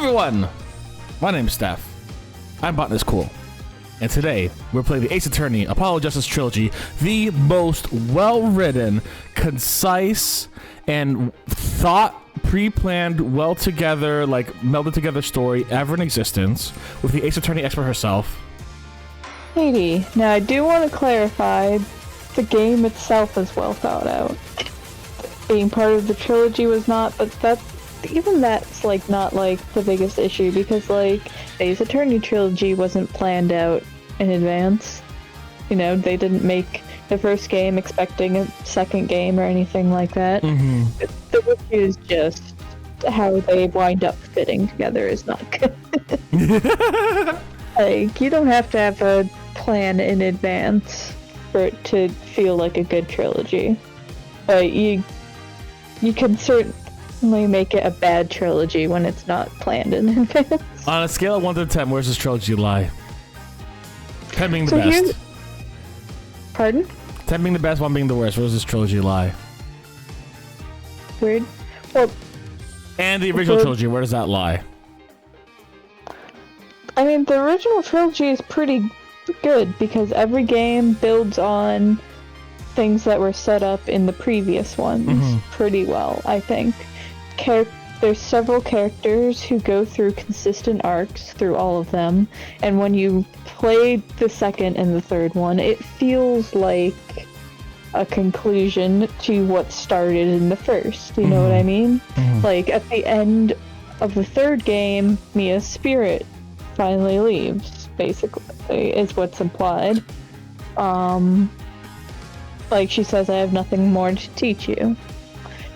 everyone! My name's Steph. I'm Botanist Cool. And today, we're playing the Ace Attorney Apollo Justice Trilogy, the most well-written, concise, and pre-planned, well-together, melded-together story ever in existence, with the Ace Attorney expert herself. Katie, now I do want to clarify, the game itself is well thought out. Being part of the trilogy was not, but that's not the biggest issue, because the Ace Attorney trilogy wasn't planned out in advance. You know, they didn't make the first game expecting a second game or anything like that. Mm-hmm. The issue is just how they wind up fitting together is not good. You don't have to have a plan in advance for it to feel like a good trilogy. But you can certainly make it a bad trilogy when it's not planned in advance. On a scale of 1 to 10, where's this trilogy lie? 10 being the best. Pardon? 10 being the best, 1 being the worst. Where does this trilogy lie? Weird. Well, and the original trilogy, where does that lie? I mean, the original trilogy is pretty good because every game builds on things that were set up in the previous ones pretty well, I think. There's several characters who go through consistent arcs through all of them, and when you play the second and the third one, it feels like a conclusion to what started in the first, you know what I mean? Like, at the end of the third game, Mia's spirit finally leaves, basically, is what's implied. She says, I have nothing more to teach you.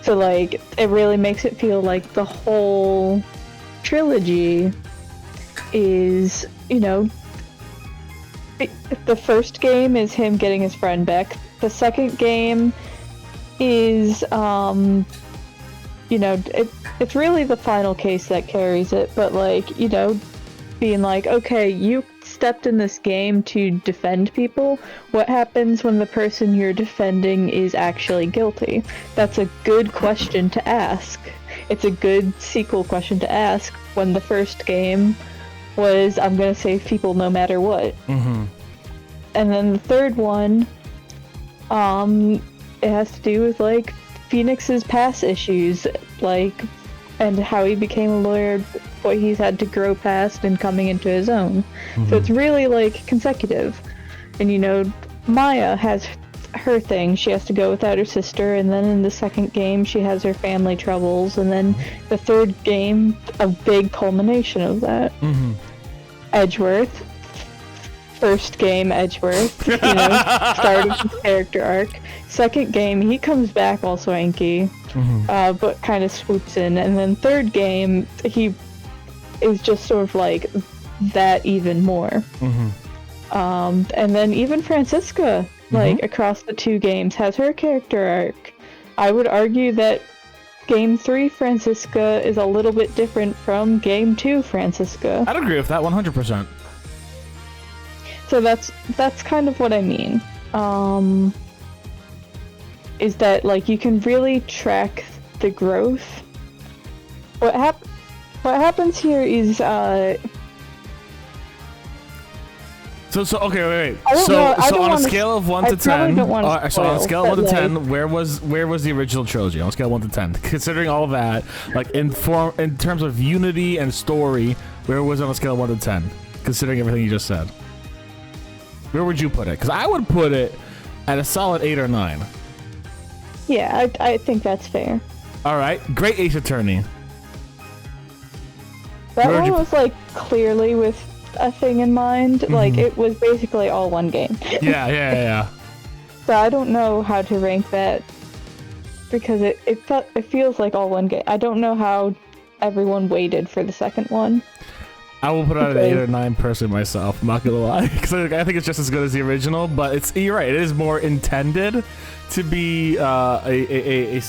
So, it really makes it feel like the whole trilogy is, the first game is him getting his friend back. The second game is, it's really the final case that carries it, but, being okay, you stepped in this game to defend people. What happens when the person you're defending is actually guilty? That's a good question to ask. It's a good sequel question to ask when the first game was, I'm gonna save people no matter what. And then the third one, it has to do with, Phoenix's past issues, and how he became a lawyer, what he's had to grow past and coming into his own. So it's really, consecutive. And, Maya has her thing. She has to go without her sister, and then in the second game, she has her family troubles, and then the third game, a big culmination of that. Edgeworth. First game, Edgeworth, started his character arc. Second game, he comes back all swanky, but kind of swoops in. And then third game, he is just sort of that even more. And then even Francisca, across the two games, has her character arc. I would argue that Game 3 Francisca is a little bit different from Game 2 Francisca. I'd agree with that 100%. So that's kind of what I mean. Is that you can really track the growth. What happens here is So okay, wait. So on a scale of 1 to 10, so on a scale of 1 to 10, where was the original trilogy? On a scale of 1 to 10, considering all that, in terms of unity and story, where was it on a scale of 1 to 10, considering everything you just said? Where would you put it? Because I would put it at a solid 8 or 9. Yeah, I think that's fair. All right, great Ace Attorney. That one was clearly with a thing in mind. It was basically all one game. Yeah. So I don't know how to rank that because it feels like all one game. I don't know how everyone waited for the second one. I will put it at an 8 or 9 personally myself. I'm not gonna lie, because I think it's just as good as the original. But you're right. It is more intended to be a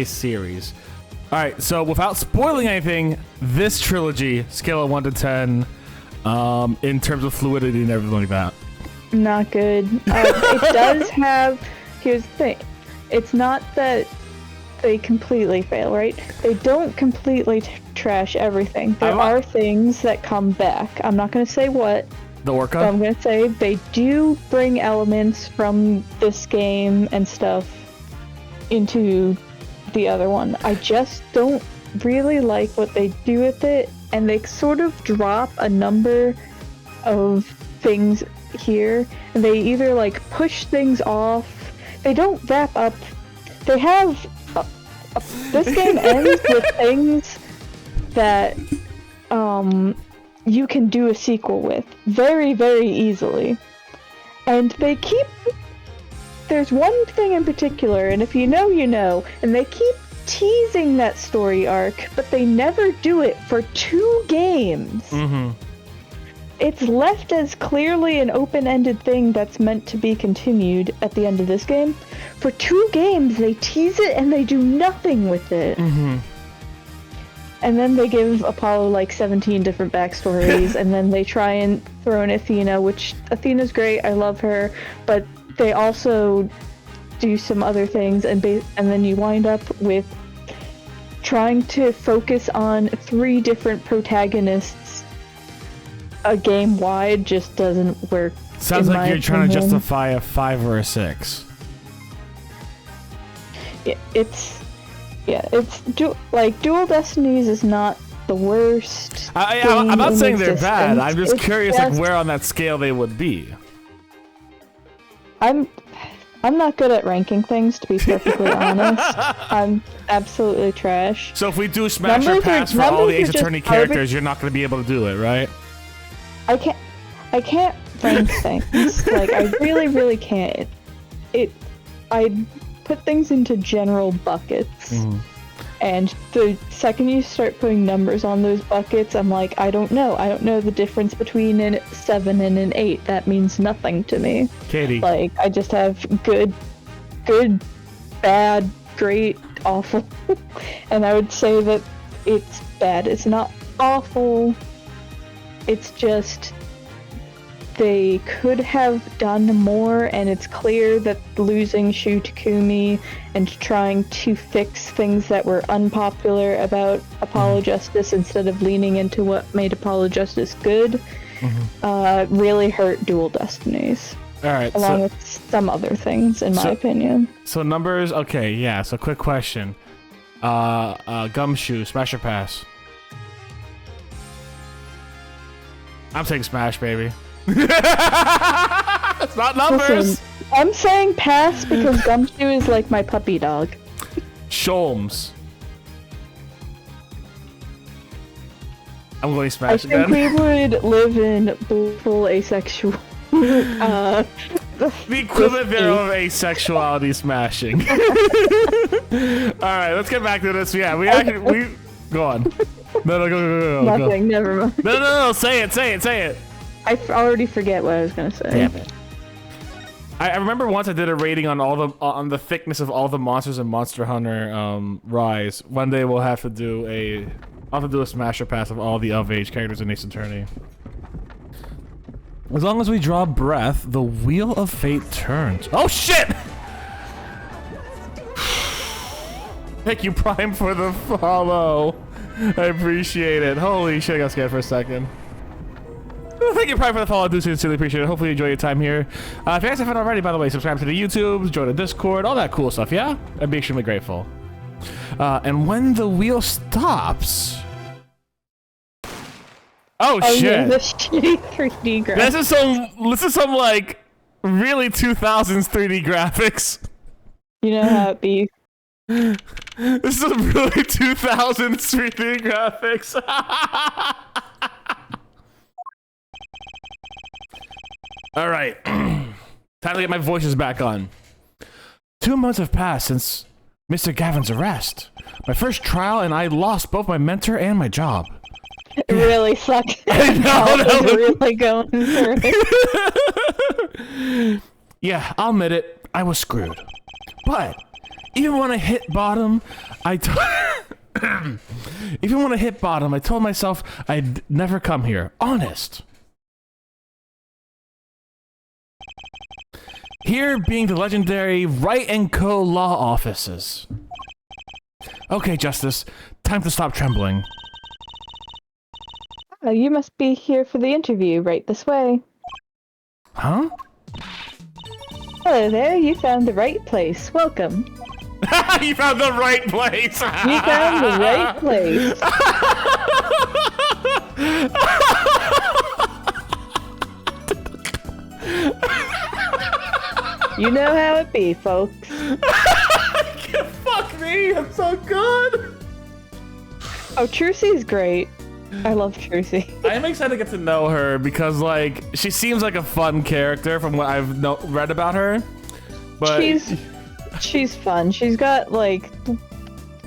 series. All right. So without spoiling anything, this trilogy, scale of 1 to 10, in terms of fluidity and everything like that. Not good. It does have. Here's the thing. It's not that they completely fail, right? They don't completely trash everything. There are things that come back. I'm not going to say what. The Orca? But I'm going to say they do bring elements from this game and stuff into the other one. I just don't really like what they do with it, and they sort of drop a number of things here, and they either like push things off, they don't wrap up, they have this game ends with things that you can do a sequel with very, very easily, and they keep, there's one thing in particular, and if you know, you know, and they keep teasing that story arc, but they never do it for 2 games. Mm-hmm. It's left as clearly an open-ended thing that's meant to be continued at the end of this game. For 2 games, they tease it and they do nothing with it. Mm-hmm. And then they give Apollo like 17 different backstories, and then they try and throw in Athena, which Athena's great, I love her, but they also do some other things, and then you wind up with trying to focus on 3 different protagonists a game wide just doesn't work. Sounds like you're trying to justify a 5 or a 6. Dual Destinies is not the worst. I'm not saying they're bad. I'm just curious, like, where on that scale they would be. I'm not good at ranking things, to be perfectly honest. I'm absolutely trash. So if we do Smash or Pass for all the Ace Attorney characters, you're not going to be able to do it, right? I can't rank things. Like, I really, really can't. I put things into general buckets. Mm-hmm. And the second you start putting numbers on those buckets, I'm like, I don't know. I don't know the difference between a 7 and an 8. That means nothing to me. Katie. Like, I just have good, bad, great, awful. And I would say that it's bad. It's not awful. It's just they could have done more, and it's clear that losing Shu Takumi and trying to fix things that were unpopular about Apollo Justice instead of leaning into what made Apollo Justice good really hurt Dual Destinies. Alright, along with some other things, in my opinion. So numbers, okay, yeah, so quick question. Gumshoe, Smash or Pass? I'm saying Smash, baby. It's not numbers. Listen, I'm saying pass because Gumshoe is like my puppy dog. Sholmes. I'm going Smash again. I think we would live in full asexual. The equivalent there of asexuality smashing. Alright, let's get back to this. Yeah, we go on. No, go. Nothing, never mind. No, say it. I already forget what I was gonna say. Damn it. I remember once I did a rating on the thickness of all the monsters in Monster Hunter Rise. One day we'll have to do a Smash or Pass of all the of-age characters in Ace Attorney. As long as we draw breath, the Wheel of Fate turns. Oh shit! Thank you, Prime, for the follow. I appreciate it. Holy shit, I got scared for a second. Well, thank you, Prime, for the follow. I do sincerely appreciate it. Hopefully you enjoy your time here. If you guys haven't already, by the way, subscribe to the YouTube, join the Discord, all that cool stuff, yeah? I'd be extremely grateful. And when the wheel stops... Oh shit! Yeah, this shitty 3D graphics. This is some like really 2000s 3D graphics. You know how it be. This is some really 2000s 3D graphics. All right, time to get my voices back on. 2 months have passed since Mr. Gavin's arrest. My first trial, and I lost both my mentor and my job. It really sucked. I know. Really going through it. Yeah, I'll admit it. I was screwed. But even when I hit bottom, I told myself I'd never come here. Honest. Here being the legendary Wright & Co. law offices. Okay, Justice. Time to stop trembling. You must be here for the interview, right this way. Huh? Hello there, you found the right place. Welcome. You found the right place! You found the right place. You know how it be, folks. Fuck me, I'm so good! Oh, Trucy's great. I love Trucy. I'm excited to get to know her because, like, she seems like a fun character from what I've read about her. But she's fun. She's got, like,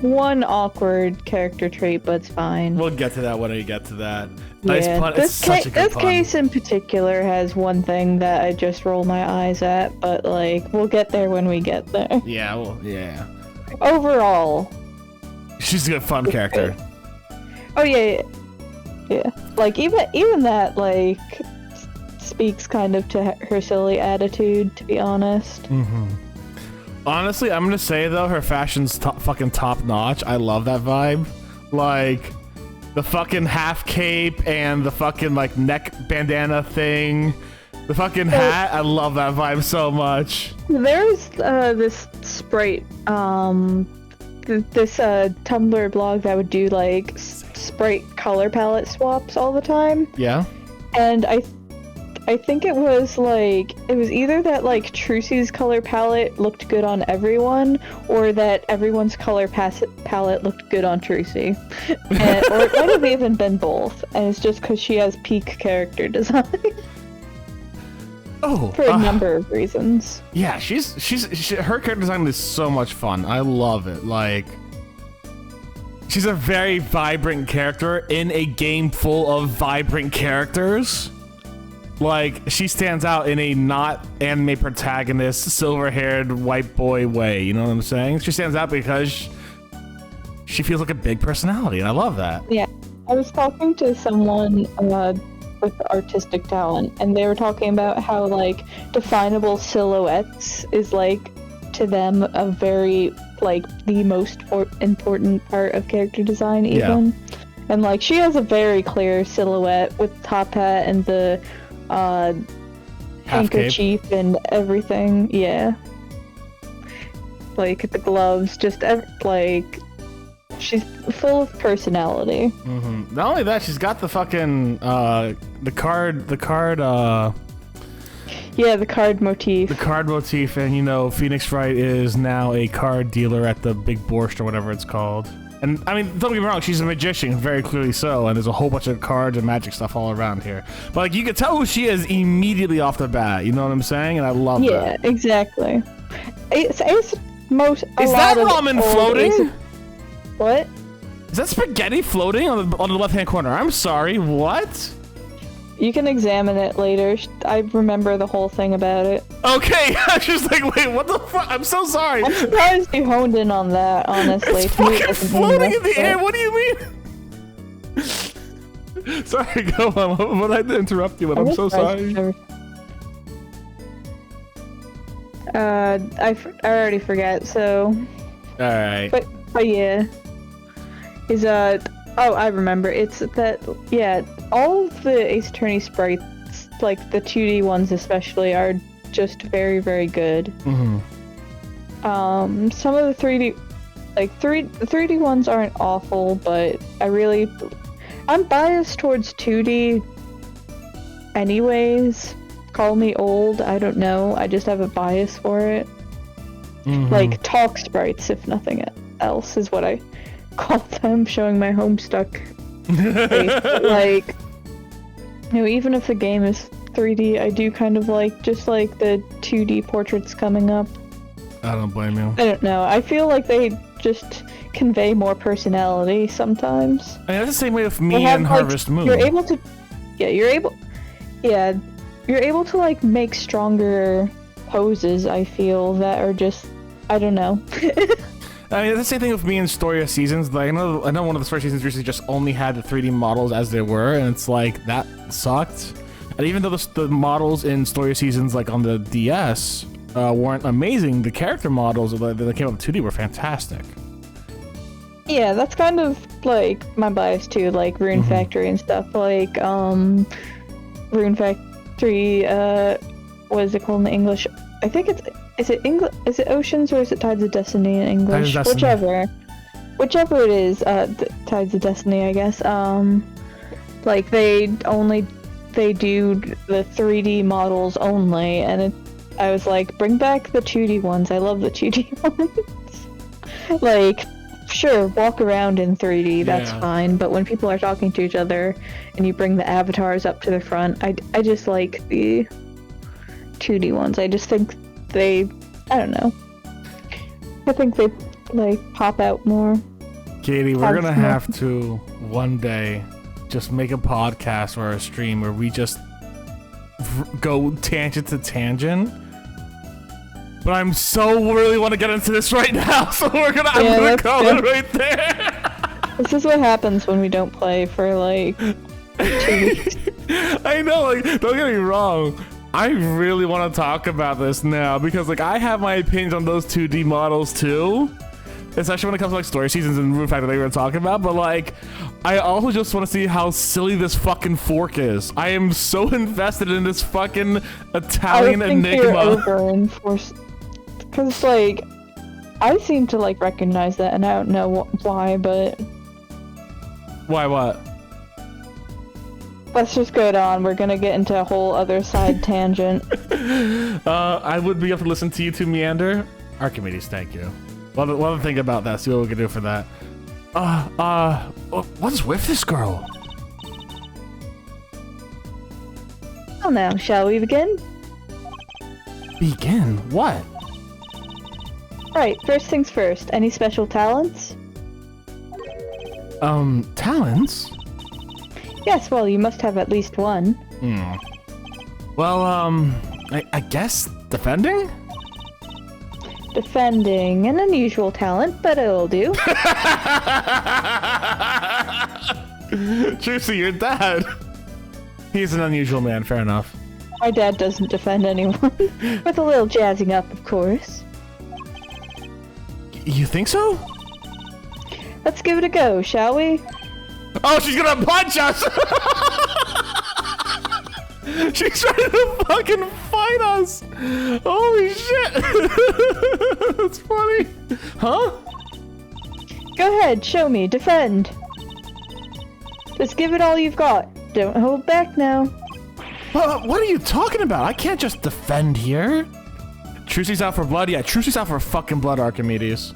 one awkward character trait, but it's fine. We'll get to that when we get to that. Yeah. Nice pun. It's such a good this pun. case in particular has one thing that I just roll my eyes at, but, like, we'll get there when we get there. Yeah, well, yeah. Overall, she's a good fun character. Oh yeah. Like even that like speaks kind of to her silly attitude, to be honest. Honestly, I'm gonna say though, her fashion's fucking top notch. I love that vibe. Like the fucking half cape and the fucking like neck bandana thing. The fucking hat, I love that vibe so much. There's this Sprite, this Tumblr blog that would do like Sprite color palette swaps all the time. Yeah. And I think it was either that like Trucy's color palette looked good on everyone, or that everyone's color palette looked good on Trucy. Or it might have even been both, and it's just because she has peak character design. Oh, for a number of reasons. Yeah, her character design is so much fun. I love it. Like, she's a very vibrant character in a game full of vibrant characters. Like, she stands out in a not anime protagonist, silver-haired white boy way. You know what I'm saying? She stands out because she feels like a big personality, and I love that. Yeah, I was talking to someone with artistic talent, and they were talking about how like definable silhouettes is like to them a very like the most important part of character design even. Yeah. And like she has a very clear silhouette with top hat and the handkerchief and everything. Yeah, like the gloves, just like she's full of personality. Not only that, she's got the fucking the card yeah, the card motif. The card motif, and you know, Phoenix Wright is now a card dealer at the Big Borscht or whatever it's called. And I mean, don't get me wrong, she's a magician, very clearly so, and there's a whole bunch of cards and magic stuff all around here. But like, you can tell who she is immediately off the bat. You know what I'm saying? And I love that. Yeah, exactly. Is that ramen floating? What? Is that spaghetti floating on the left-hand corner? I'm sorry, what? You can examine it later. I remember the whole thing about it. Okay, I was just like, wait, what the fuck? I'm so sorry. I'm surprised you honed in on that, honestly. It's fucking floating in the air, what do you mean? Sorry, go on. What I had to interrupt you, but I'm so sorry. I already forget, so... Alright. But yeah. Is, oh, I remember. It's that, yeah, all of the Ace Attorney sprites, like the 2D ones especially, are just very, very good. Some of the 3D, like, the 3D ones aren't awful, but I'm biased towards 2D anyways. Call me old, I don't know, I just have a bias for it. Like, talk sprites, if nothing else, is what I call them, showing my Homestuck face. Like, you know, even if the game is 3D, I do kind of like just like the 2D portraits coming up. I don't blame you. I don't know. I feel like they just convey more personality sometimes. I mean, that's the same way with me and Harvest Moon. You're able to, you're able to like make stronger poses. I feel that are just, I don't know. I mean, that's the same thing with me in Story of Seasons. Like, I know one of the first seasons recently just only had the 3D models as they were, and it's like, that sucked. And even though the models in Story of Seasons, like on the DS, weren't amazing, the character models that came up with 2D were fantastic. Yeah, that's kind of like my bias too, like Rune Factory and stuff. Like, Rune Factory, what is it called in English? I think is it Oceans or is it Tides of Destiny in English? Whichever it is, Tides of Destiny, I guess. Like they do the 3D models only, and I was like, bring back the 2D ones. I love the 2D ones. Like, sure, walk around in 3D, that's fine, but when people are talking to each other and you bring the avatars up to the front, I just like the 2D ones. I just think I don't know. I think they, like, pop out more. Katie, we're gonna have to, one day, just make a podcast or a stream where we just go tangent to tangent. But I'm so really want to get into this right now, so I'm gonna call it right there. This is what happens when we don't play for like 2 weeks. I know, like, don't get me wrong. I really want to talk about this now because, like, I have my opinions on those 2D models too, especially when it comes to like story seasons and Rune Factory that we were talking about. But like, I also just want to see how silly this fucking fork is. I am so invested in this fucking Italian enigma. Because, like, I seem to, like, recognize that, and I don't know why, but... Why what? Let's just go on. We're gonna get into a whole other side tangent. I would be able to listen to you two meander. Archimedes, thank you. We'll think about that, see what we can do for that. What's with this girl? Well now, shall we begin? Begin? What? Right, first things first. Any special talents? Talents? Yes, well, you must have at least one. Well, I guess defending? Defending, an unusual talent, but it'll do. Juicy, your dad. He's an unusual man, fair enough. My dad doesn't defend anyone. With a little jazzing up, of course. You think so? Let's give it a go, shall we? Oh, she's gonna punch us! She's trying to fucking fight us! Holy shit! That's funny. Huh? Go ahead, show me, defend. Just give it all you've got. Don't hold back now. What are you talking about? I can't just defend here. Trucy's out for blood? Yeah, Trucy's out for fucking blood, Archimedes.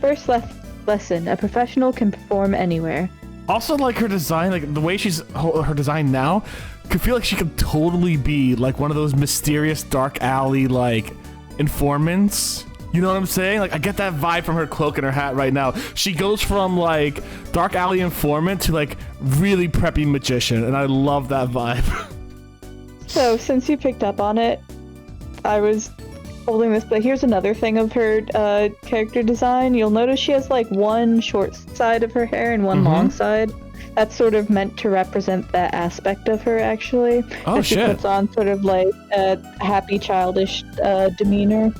First lesson, a professional can perform anywhere. Also, like, her design, like, the way her design now, could feel like she could totally be, like, one of those mysterious dark alley, like, informants. You know what I'm saying? Like, I get that vibe from her cloak and her hat right now. She goes from, like, dark alley informant to, like, really preppy magician, and I love that vibe. So, since you picked up on it, I was holding this, but here's another thing of her character design. You'll notice she has, like, one short side of her hair and one long side. That's sort of meant to represent that aspect of her, actually. Oh, she puts on sort of, like, a happy, childish demeanor.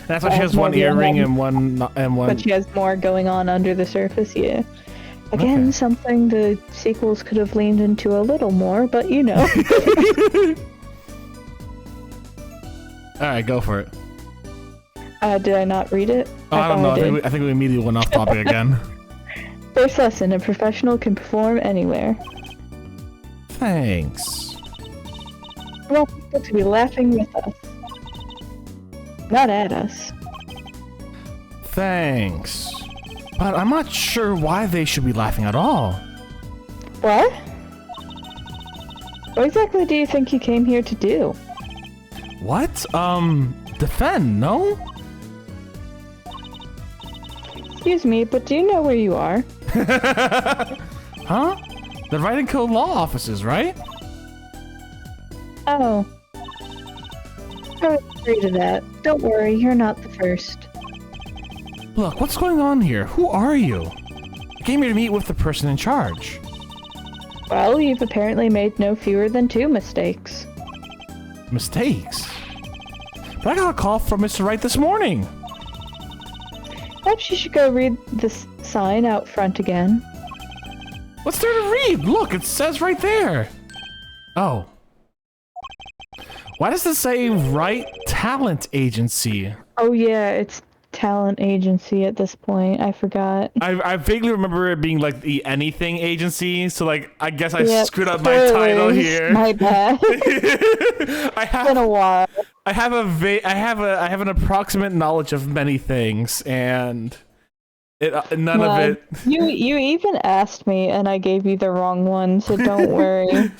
That's why she has one earring and one. But she has more going on under the surface, yeah. Again, something the sequels could have leaned into a little more, but you know. Alright, go for it. Did I not read it? I don't know. I think we immediately went off topic again. First lesson, a professional can perform anywhere. Thanks. I want people to be laughing with us. Not at us. Thanks. But I'm not sure why they should be laughing at all. What? What exactly do you think you came here to do? What? Defend, no? Excuse me, but do you know where you are? Huh? The Wright & Co. law offices, right? Oh. I was afraid of that. Don't worry, you're not the first. Look, what's going on here? Who are you? I came here to meet with the person in charge. Well, you've apparently made no fewer than 2 mistakes. Mistakes? But I got a call from Mr. Wright this morning. Perhaps you should go read this sign out front again. What's there to read? Look, it says right there. Oh. Why does this say Wright Talent Agency? Oh yeah, it's talent agency at this point. I forgot. I vaguely remember it being like the anything agency, so like I guess I screwed up my title here. My bad. It's been a while. I have an approximate knowledge of many things, and none of it. You even asked me, and I gave you the wrong one, so don't worry.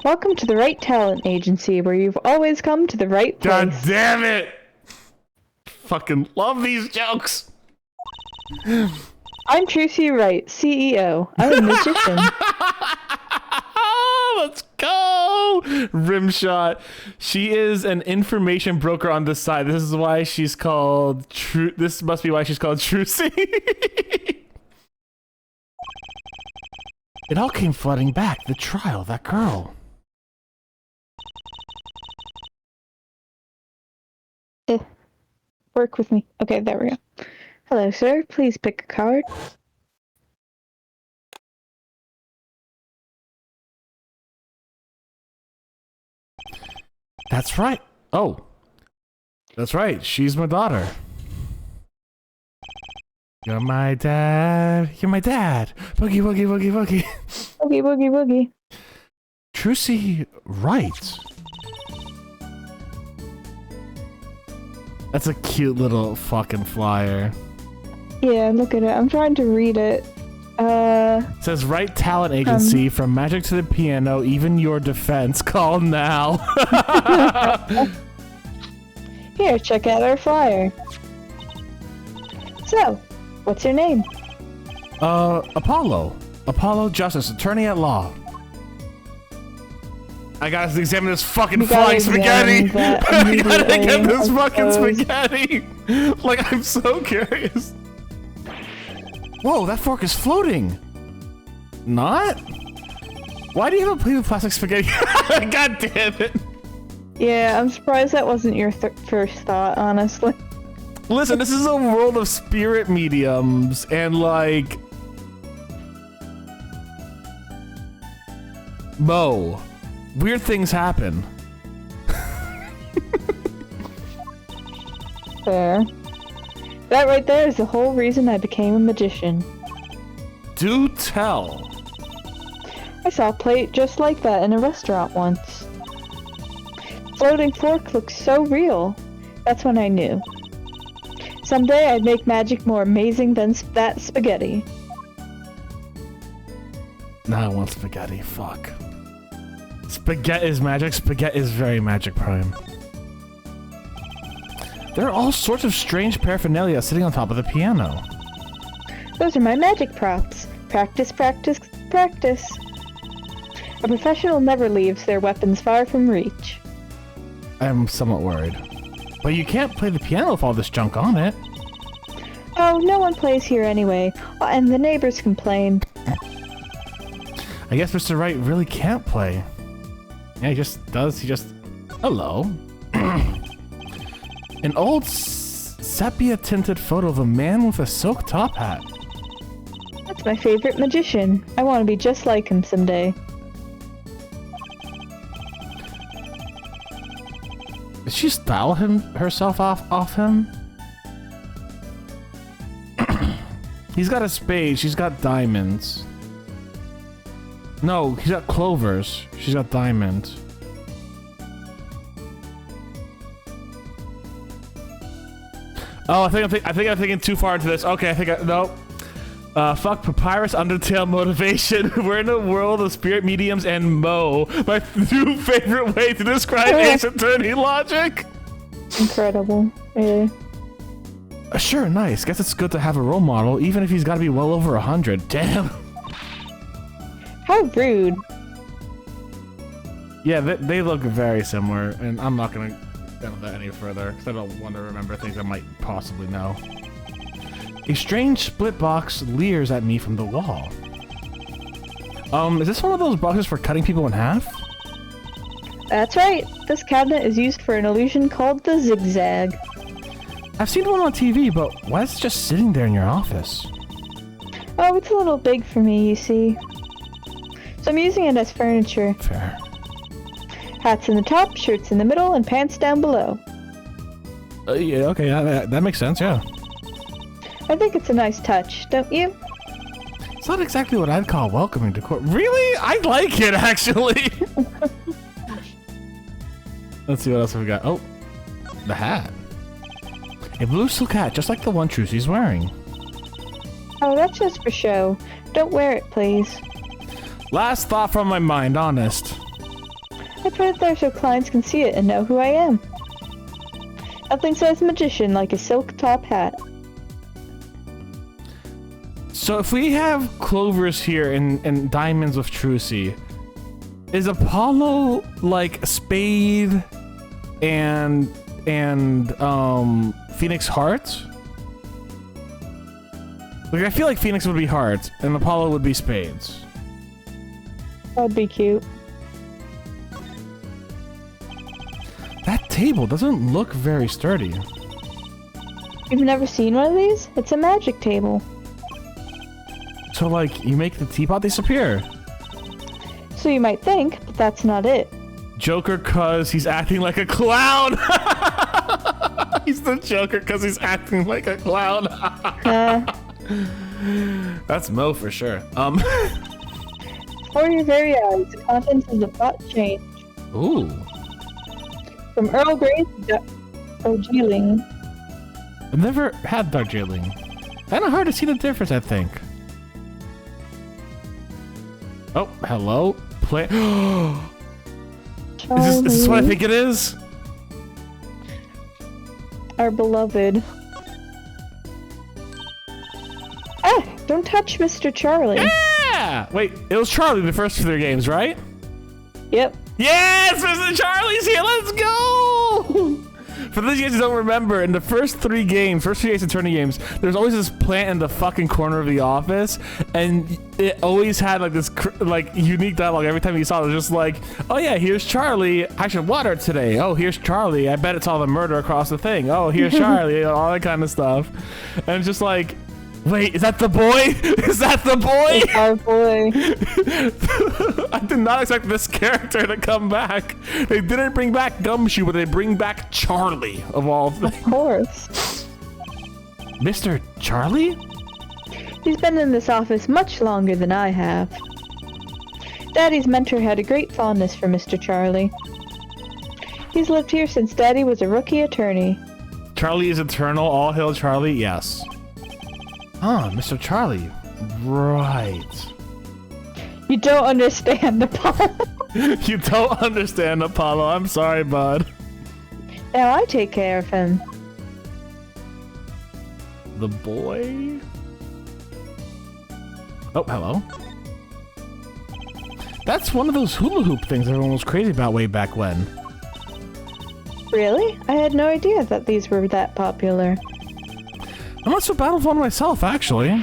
Welcome to the Wright Talent Agency, where you've always come to the right place. God damn it! Fucking love these jokes. I'm Tracy Wright, CEO. I'm a magician. Let's go! Rimshot. She is an information broker on the side. This is why she's called This must be why she's called Trucy. It all came flooding back. The trial, that girl. Work with me. Okay, there we go. Hello, sir. Please pick a card. That's right. Oh. That's right. She's my daughter. You're my dad. You're my dad. Boogie, woogie, woogie, woogie. Boogie, boogie, boogie. Trucy Wright. That's a cute little fucking flyer. Yeah, look at it. I'm trying to read it. It says Wright Talent Agency, from magic to the piano, even your defense. Call now. Here, check out our flyer. So, what's your name? Apollo. Apollo Justice, attorney at law. I gotta examine this fucking flying spaghetti. I gotta get this fucking spaghetti. Like, I'm so curious. Whoa, that fork is floating. Not? Why do you have a plate of plastic spaghetti? God damn it. Yeah, I'm surprised that wasn't your first thought, honestly. Listen, this is a world of spirit mediums, and like... Mo. Weird things happen. Fair. That right there is the whole reason I became a magician. Do tell. I saw a plate just like that in a restaurant once. Floating fork looks so real. That's when I knew. Someday I'd make magic more amazing than that spaghetti. Now I want spaghetti, fuck. Spaghetti is magic. Spaghetti is very magic prime. There are all sorts of strange paraphernalia sitting on top of the piano. Those are my magic props. Practice, practice, practice. A professional never leaves their weapons far from reach. I'm somewhat worried. But you can't play the piano with all this junk on it. Oh, no one plays here anyway. And the neighbors complain. I guess Mr. Wright really can't play. Yeah, he just does. He just... Hello. An old sepia-tinted photo of a man with a silk top hat. That's my favorite magician. I want to be just like him someday. Did she style herself off him? He's got a spade. She's got diamonds. No, he's got clovers. She's got diamonds. Oh, I think I'm thinking too far into this. Okay, no. Fuck Papyrus, Undertale, Motivation. We're in a world of spirit mediums and Mo. My new favorite way to describe Ace Attorney logic. Incredible. Really. Sure, nice. Guess it's good to have a role model, even if he's got to be well over 100. Damn. How rude. Yeah, they look very similar, and I'm not gonna go into that any further, because I don't want to remember things I might possibly know. A strange split box leers at me from the wall. Is this one of those boxes for cutting people in half? That's right. This cabinet is used for an illusion called the zigzag. I've seen one on TV, but why is it just sitting there in your office? Oh, it's a little big for me, you see. So I'm using it as furniture. Fair. Hats in the top, shirts in the middle, and pants down below. Yeah, okay, that makes sense, yeah. I think it's a nice touch, don't you? It's not exactly what I'd call welcoming decor. Really? I like it, actually. Let's see what else we got. Oh, the hat. A blue silk hat, just like the one Trucy's wearing. Oh, that's just for show. Don't wear it, please. Last thought from my mind, honest. I put it there so clients can see it and know who I am. Nothing says magician like a silk top hat. So if we have clovers here and diamonds with Trucy, is Apollo like Spade and Phoenix Hearts? Like I feel like Phoenix would be Hearts and Apollo would be Spades. That'd be cute. That table doesn't look very sturdy. You've never seen one of these? It's a magic table. So like you make the teapot disappear. So you might think, but that's not it. Joker cause he's acting like a clown. He's the Joker cause he's acting like a clown. That's Mo for sure. For your very eyes, the contents of the pot change. Ooh. From Earl Grey to Darjeeling. I've never had Darjeeling. Kinda hard to see the difference, I think. Oh, hello. Play. Is this what I think it is? Our beloved. Ah! Don't touch Mr. Charlie. Yeah! Wait, it was Charlie the first 3 games, right? Yep. Yes! Mr. Charlie's here! Let's go! For those of you guys who don't remember, in the first 3 games, first 3 Ace Attorney games, there's always this plant in the fucking corner of the office, and it always had like this unique dialogue every time you saw it. It was just like, oh yeah, here's Charlie. I should water it today. Oh, here's Charlie. I bet it's all the murder across the thing. Oh, here's Charlie. All that kind of stuff. And it's just like, wait, is that the boy? Is that the boy? It's our boy. I did not expect this character to come back. They didn't bring back Gumshoe, but they bring back Charlie, of all things. Of course. Mr. Charlie? He's been in this office much longer than I have. Daddy's mentor had a great fondness for Mr. Charlie. He's lived here since Daddy was a rookie attorney. Charlie is eternal, all hail Charlie, yes. Ah, Mr. Charlie. Right. You don't understand, Apollo. You don't understand, Apollo. I'm sorry, bud. Now I take care of him. The boy? Oh, hello. That's one of those hula hoop things everyone was crazy about way back when. Really? I had no idea that these were that popular. I'm not so bad with one myself, actually.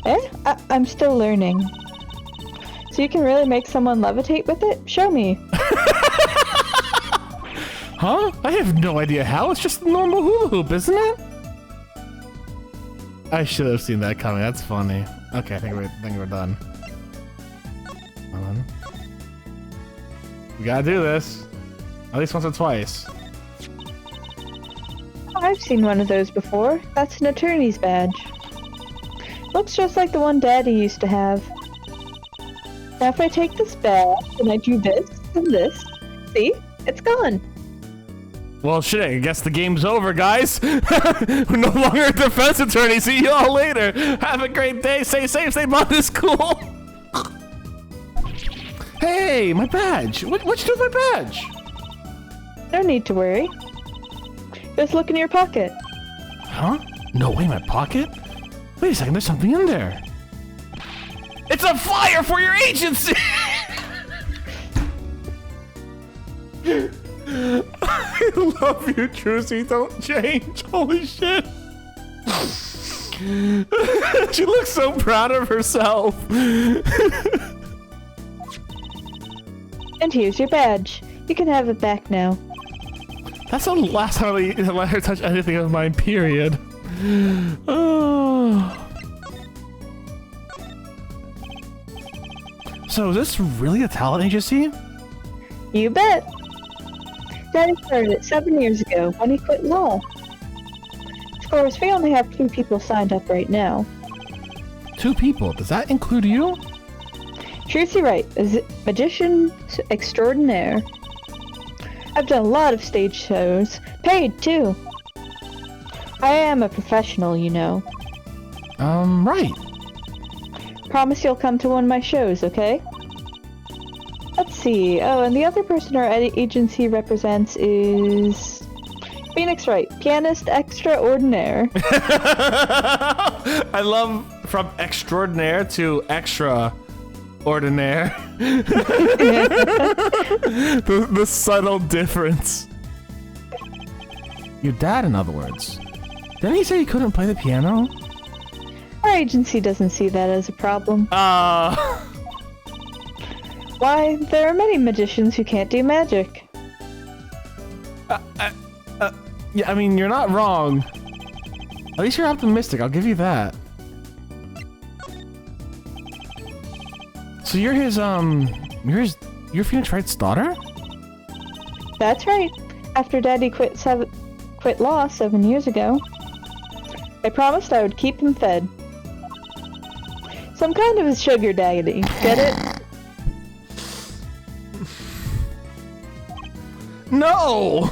Eh? I'm still learning. So you can really make someone levitate with it? Show me. Huh? I have no idea how. It's just a normal hula hoop, isn't it? I should have seen that coming. That's funny. Okay, I think we're done. Hold on. We gotta do this. At least once or twice. I've seen one of those before. That's an attorney's badge. Looks just like the one Daddy used to have. Now if I take this badge and I do this and this, see? It's gone. Well, shit, I guess the game's over, guys. We're no longer a defense attorney. See you all later. Have a great day. Stay safe. Stay Botanist Cool. Hey, my badge. What you do with my badge? No need to worry. Just look in your pocket. Huh? No way, my pocket? Wait a second, there's something in there. It's a flyer for your agency! I love you, Trucy. Don't change. Holy shit. She looks so proud of herself. And here's your badge. You can have it back now. That's the last time I let her touch anything of mine, period. Oh. So is this really a talent agency? You bet. Daddy started it 7 years ago when he quit law. Of course, we only have 2 people signed up right now. 2 people? Does that include you? Trucy Wright is magician extraordinaire. I've done a lot of stage shows. Paid, too. I am a professional, you know. Right. Promise you'll come to one of my shows, okay? Let's see. Oh, and the other person our agency represents is... Phoenix Wright, pianist extraordinaire. I love from extraordinaire to extra ordinaire. the subtle difference. Your dad, in other words. Didn't he say he couldn't play the piano? Our agency doesn't see that as a problem. Why, there are many magicians who can't do magic. Yeah, I mean, you're not wrong. At least you're optimistic, I'll give you that. So you're you're Phoenix Wright's daughter? That's right. After Daddy quit law 7 years ago, I promised I would keep him fed. Some kind of a sugar daddy, get it? No!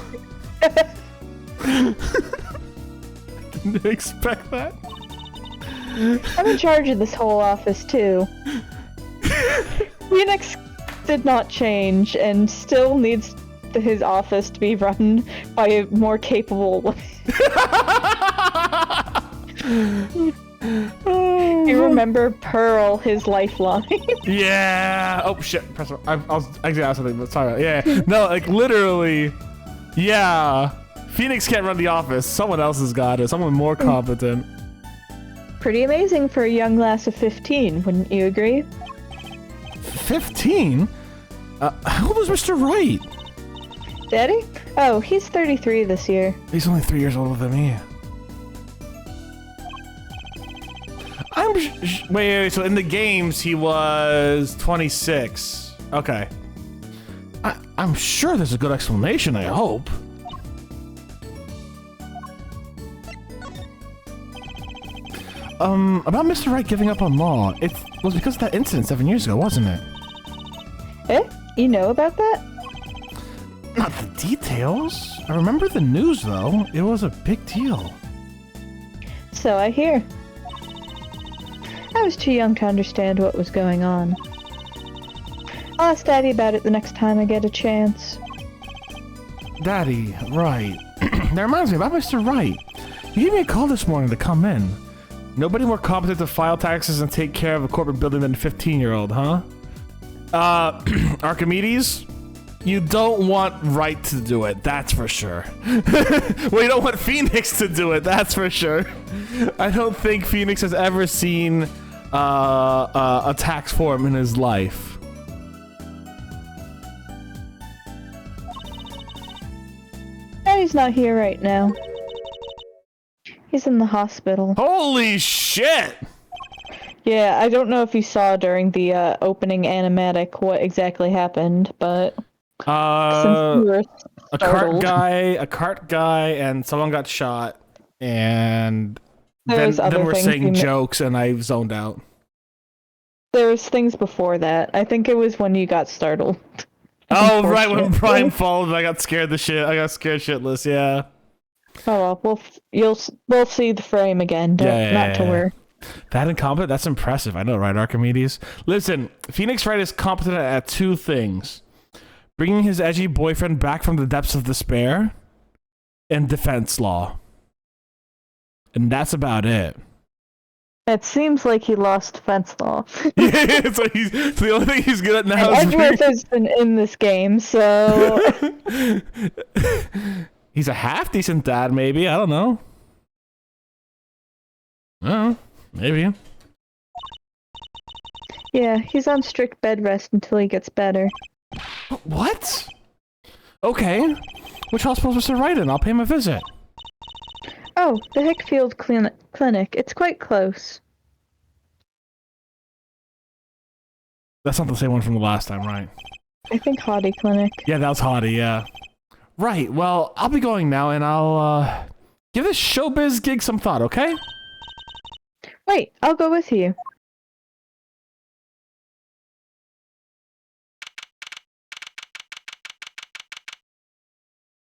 Didn't expect that. I'm in charge of this whole office, too. Phoenix did not change and still needs his office to be run by a more capable You remember Pearl, his lifeline? Yeah. Oh shit. Press. I was actually out something, but sorry. Yeah. No, like literally. Yeah. Phoenix can't run the office. Someone else has got it. Someone more competent. Pretty amazing for a young lass of 15, wouldn't you agree? 15? How old was Mr. Wright? Daddy? Oh, he's 33 this year. He's only 3 years older than me. Wait, so in the games he was 26. Okay. I'm sure there's a good explanation, I hope. About Mr. Wright giving up on law, it was because of that incident 7 years ago, wasn't it? Eh? You know about that? Not the details. I remember the news, though. It was a big deal. So I hear. I was too young to understand what was going on. I'll ask Daddy about it the next time I get a chance. Daddy, right. That reminds me about Mr. Wright. He gave me a call this morning to come in. Nobody more competent to file taxes and take care of a corporate building than a 15-year-old, huh? Archimedes? You don't want Wright to do it, that's for sure. Well, you don't want Phoenix to do it, that's for sure. I don't think Phoenix has ever seen a tax form in his life. Daddy's not here right now. He's in the hospital. Holy shit! Yeah, I don't know if you saw during the opening animatic what exactly happened, but since you were startled, a cart guy, and someone got shot, and then we're saying jokes, and I zoned out. There was things before that. I think it was when you got startled. Oh, right, when Prime followed, I got scared shitless, yeah. Oh well, we'll see the frame again. Not to worry. That incompetent? That's impressive. I know, right, Archimedes? Listen, Phoenix Wright is competent at 2 things. Bringing his edgy boyfriend back from the depths of despair, and defense law. And that's about it. It seems like he lost defense law. Yeah, so the only thing he's good at now is... Edgeworth has been in this game, so... He's a half-decent dad, maybe. I don't know. Oh, maybe. Yeah, he's on strict bed rest until he gets better. What? Okay. Which hospital is Mr. Wright in? I'll pay him a visit. Oh, the Hickfield Clinic. It's quite close. That's not the same one from the last time, right? I think Hottie Clinic. Yeah, that was Hottie, yeah. Right, well, I'll be going now, and I'll, give this showbiz gig some thought, okay? Wait, I'll go with you.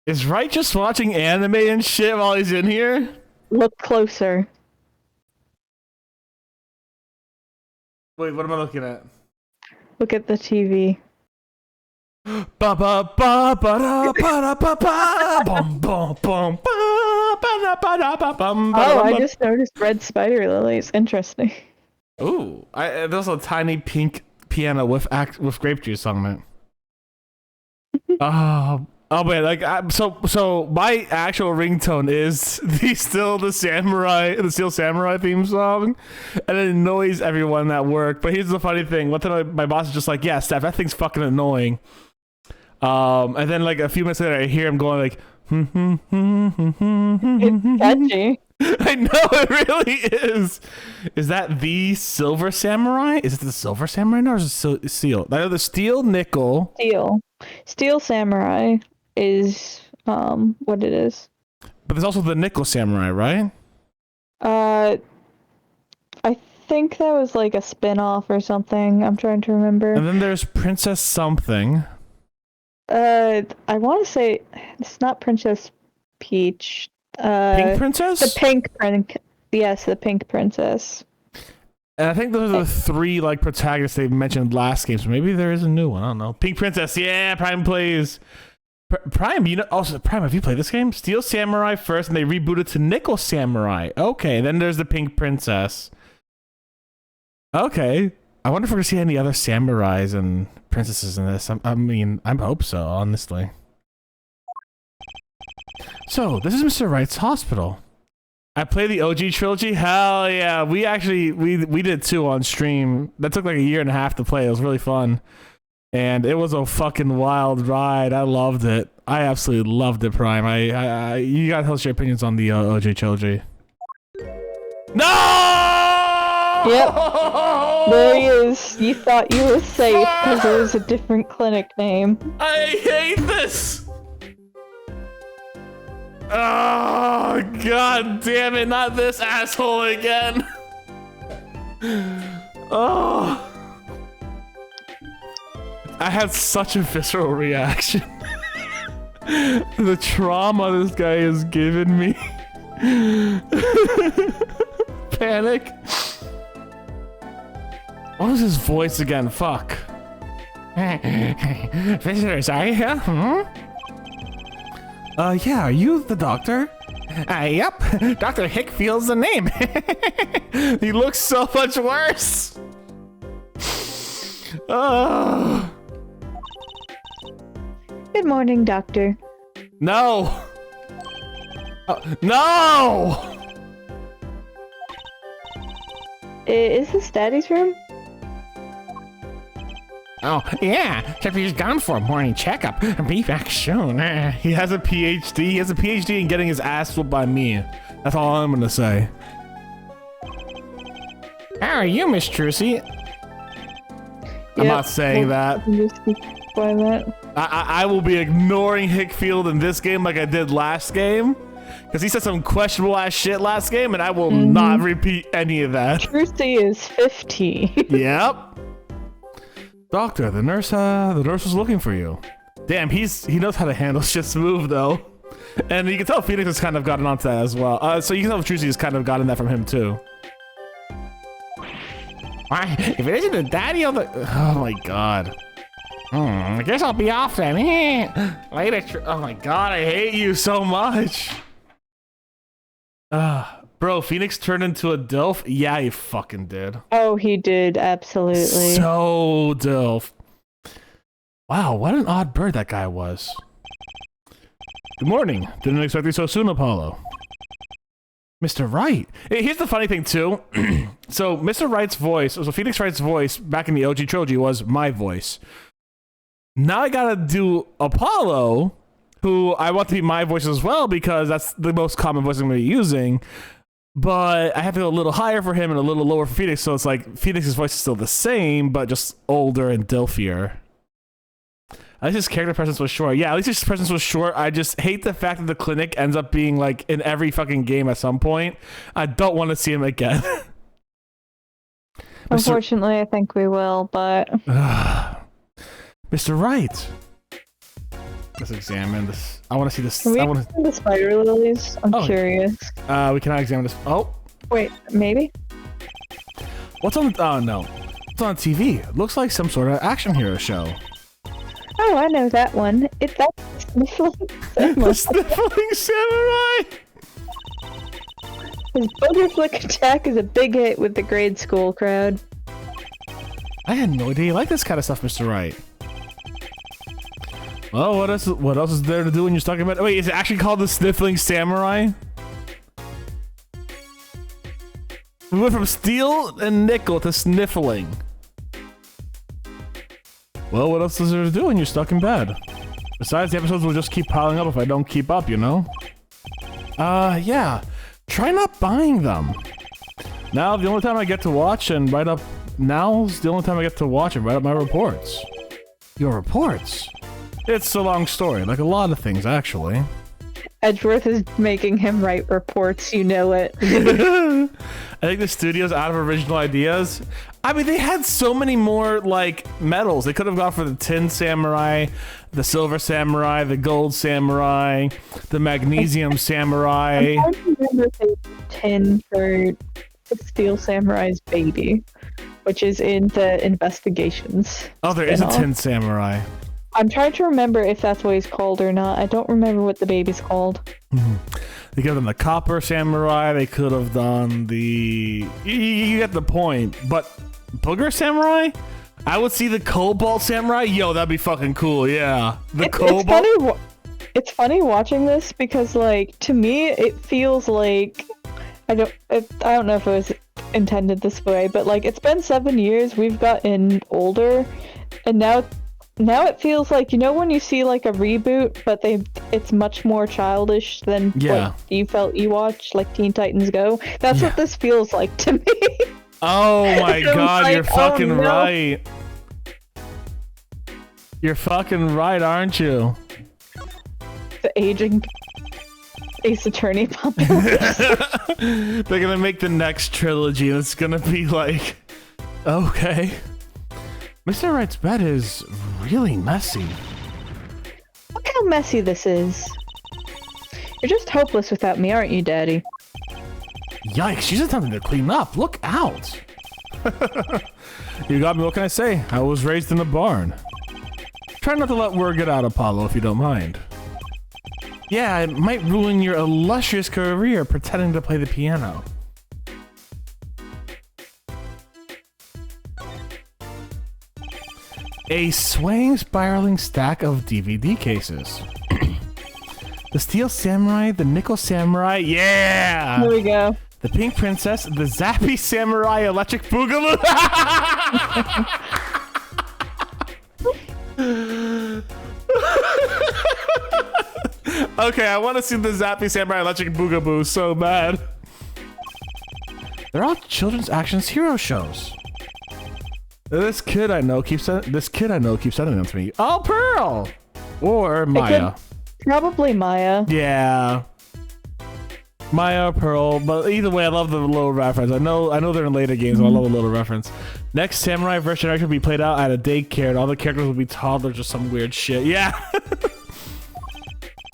Is Wright just watching anime and shit while he's in here? Look closer. Wait, what am I looking at? Look at the TV. Ba ba ba ba da ba da ba ba bum bum bum ba ba ba da ba bum. Oh, I just noticed red spider lilies. Interesting. Ooh, there's a tiny pink piano with grape juice on it. Oh man, like so my actual ringtone is the Steel Samurai theme song, and it annoys everyone at work. But here's the funny thing: one time my boss is just like, "Yeah, Steph, that thing's fucking annoying." And then like a few minutes later, I hear him going like, It's catchy. I know it really is. Is that the Silver Samurai? Is it the Silver Samurai? No, or is it Steel? I know the Steel Nickel. Steel Samurai is what it is. But there's also the Nickel Samurai, right? I think that was like a spin-off or something. I'm trying to remember. And then there's Princess something. I want to say it's not Princess Peach. Pink Princess? The Pink Princess. Yes, the Pink Princess. And I think those are the three like protagonists they've mentioned last game, so maybe there is a new one. I don't know. Pink Princess, yeah, Prime plays. Prime, you know, also Prime, have you played this game? Steel Samurai first, and they rebooted to Nickel Samurai. Okay, then there's the Pink Princess. Okay. I wonder if we're gonna see any other samurais and princesses in this. I mean, I hope so, honestly. So, this is Mr. Wright's hospital. I played the OG trilogy. Hell yeah, we did 2 on stream. That took like 1.5 years to play. It was really fun, and it was a fucking wild ride. I loved it. I absolutely loved it, Prime. You gotta tell us your opinions on the OG trilogy. No! Yep. There he is. You thought you were safe because it was a different clinic name. I hate this! Oh, god damn it, not this asshole again. Oh. I had such a visceral reaction. The trauma this guy has given me. Panic. What was his voice again? Fuck. Visitors, are you here? Yeah, are you the doctor? Yep. Dr. Hickfield's the name. He looks so much worse. Oh. Good morning, doctor. No. No! Is this Daddy's room? Oh, yeah, except he's gone for a morning checkup. Be back soon. He has a PhD. He has a PhD in getting his ass whooped by me. That's all I'm gonna say. How are you, Miss Trucy? I'm not saying that. I will be ignoring Hickfield in this game like I did last game. Because he said some questionable ass shit last game, and I will not repeat any of that. Trucy is 50. Yep. Doctor, the nurse was looking for you. Damn, he knows how to handle shit smooth though. And you can tell Phoenix has kind of gotten onto that as well. So you can tell Trucy has kind of gotten that from him too. Why? If it isn't the daddy of the... Oh my god. I guess I'll be off then. Later. Oh my god, I hate you so much. Bro, Phoenix turned into a DILF? Yeah, he fucking did. Oh, he did, absolutely. So DILF. Wow, what an odd bird that guy was. Good morning. Didn't expect you so soon, Apollo. Mr. Wright. Hey, here's the funny thing, too. So, Mr. Wright's voice, so Phoenix Wright's voice back in the OG trilogy was my voice. Now I gotta do Apollo, who I want to be my voice as well because that's the most common voice I'm going to be using. But I have to go a little higher for him and a little lower for Phoenix, so it's like Phoenix's voice is still the same, but just older and dilfier. At least his character presence was short. Yeah, at least his presence was short. I just hate the fact that the clinic ends up being like in every fucking game at some point. I don't want to see him again. Unfortunately, I think we will, but... Mr. Wright. Let's examine this. I want to see this. Can we examine the spider lilies? I'm curious. We cannot examine this. Oh. Wait, maybe? What's on... Oh, no. What's on TV? It looks like some sort of action hero show. Oh, I know that one. It's that Sniffling Samurai. The Sniffling Samurai! His booger flick attack is a big hit with the grade school crowd. I had no idea you like this kind of stuff, Mr. Wright. Well, what else is there to do when you're talking about... Wait, is it actually called the Sniffling Samurai? We went from steel and nickel to sniffling. Well, what else is there to do when you're stuck in bed? Besides, the episodes will just keep piling up if I don't keep up, you know? Yeah. Try not buying them. Now, the only time I get to watch and write up... Now's the only time I get to watch and write up my reports. Your reports? It's a long story, like a lot of things, actually. Edgeworth is making him write reports, you know it. I think the studio's out of original ideas. I mean, they had so many more, like, medals. They could have gone for the Tin Samurai, the Silver Samurai, the Gold Samurai, the Magnesium Samurai. I'm trying to remember if they tin for the Steel Samurai's baby, which is in the Investigations. Oh, there is a Tin Samurai. I'm trying to remember if that's what he's called or not. I don't remember what the baby's called. They could have done the Copper Samurai. They could have done the... You get the point. But Booger Samurai? I would see the Cobalt Samurai. Yo, that'd be fucking cool. Yeah. The Cobalt... It's funny watching this because, like, to me, it feels like... I don't know if it was intended this way, but, like, it's been 7 years. We've gotten older. And now it feels like, you know when you see like a reboot, but it's much more childish than what you felt you watched, like Teen Titans Go? That's what this feels like to me. Oh my god, like, you're fucking right. You're fucking right, aren't you? The aging Ace Attorney population. They're gonna make the next trilogy and it's gonna be like, okay. Mr. Wright's bed is really messy. Look how messy this is. You're just hopeless without me, aren't you, Daddy? Yikes, she's attempting to clean up. Look out. You got me, what can I say? I was raised in a barn. Try not to let word get out, Apollo, if you don't mind. Yeah, it might ruin your illustrious career pretending to play the piano. A swaying, spiraling stack of DVD cases. The Steel Samurai, the Nickel Samurai, yeah! Here we go. The Pink Princess, the Zappy Samurai Electric Boogaloo. Okay, I want to see the Zappy Samurai Electric Boogaboo so bad. They're all children's actions hero shows. This kid I know keeps sending them to me. Oh, Pearl! Or Maya. Probably Maya. Yeah. Maya or Pearl, but either way, I love the little reference. I know they're in later games, but I love a little reference. Next Samurai version will be played out at a daycare, and all the characters will be toddlers or some weird shit. Yeah.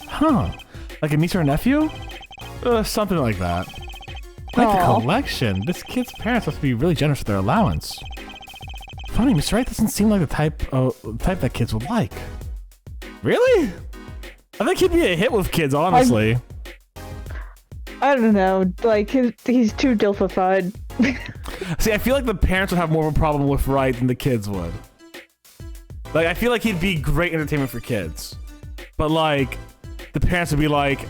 Huh. Like a niece or a nephew? Something like that. Like the collection. This kid's parents must be really generous with their allowance. Funny, Mr. Wright doesn't seem like the type that kids would like. Really? I think he'd be a hit with kids, honestly. I don't know. Like, he's too dilfified. See, I feel like the parents would have more of a problem with Wright than the kids would. Like, I feel like he'd be great entertainment for kids. But, like, the parents would be like,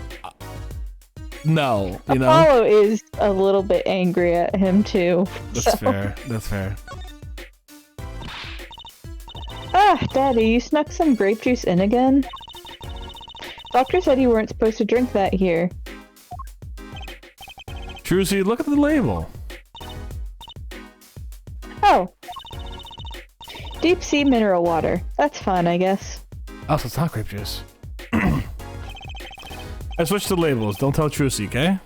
no, you know? Apollo is a little bit angry at him, too. That's fair. That's fair. Ah, Daddy, you snuck some grape juice in again? Doctor said you weren't supposed to drink that here. Trucy, look at the label. Oh. Deep sea mineral water. That's fine, I guess. Oh, so it's not grape juice. I switched the labels. Don't tell Trucy, okay?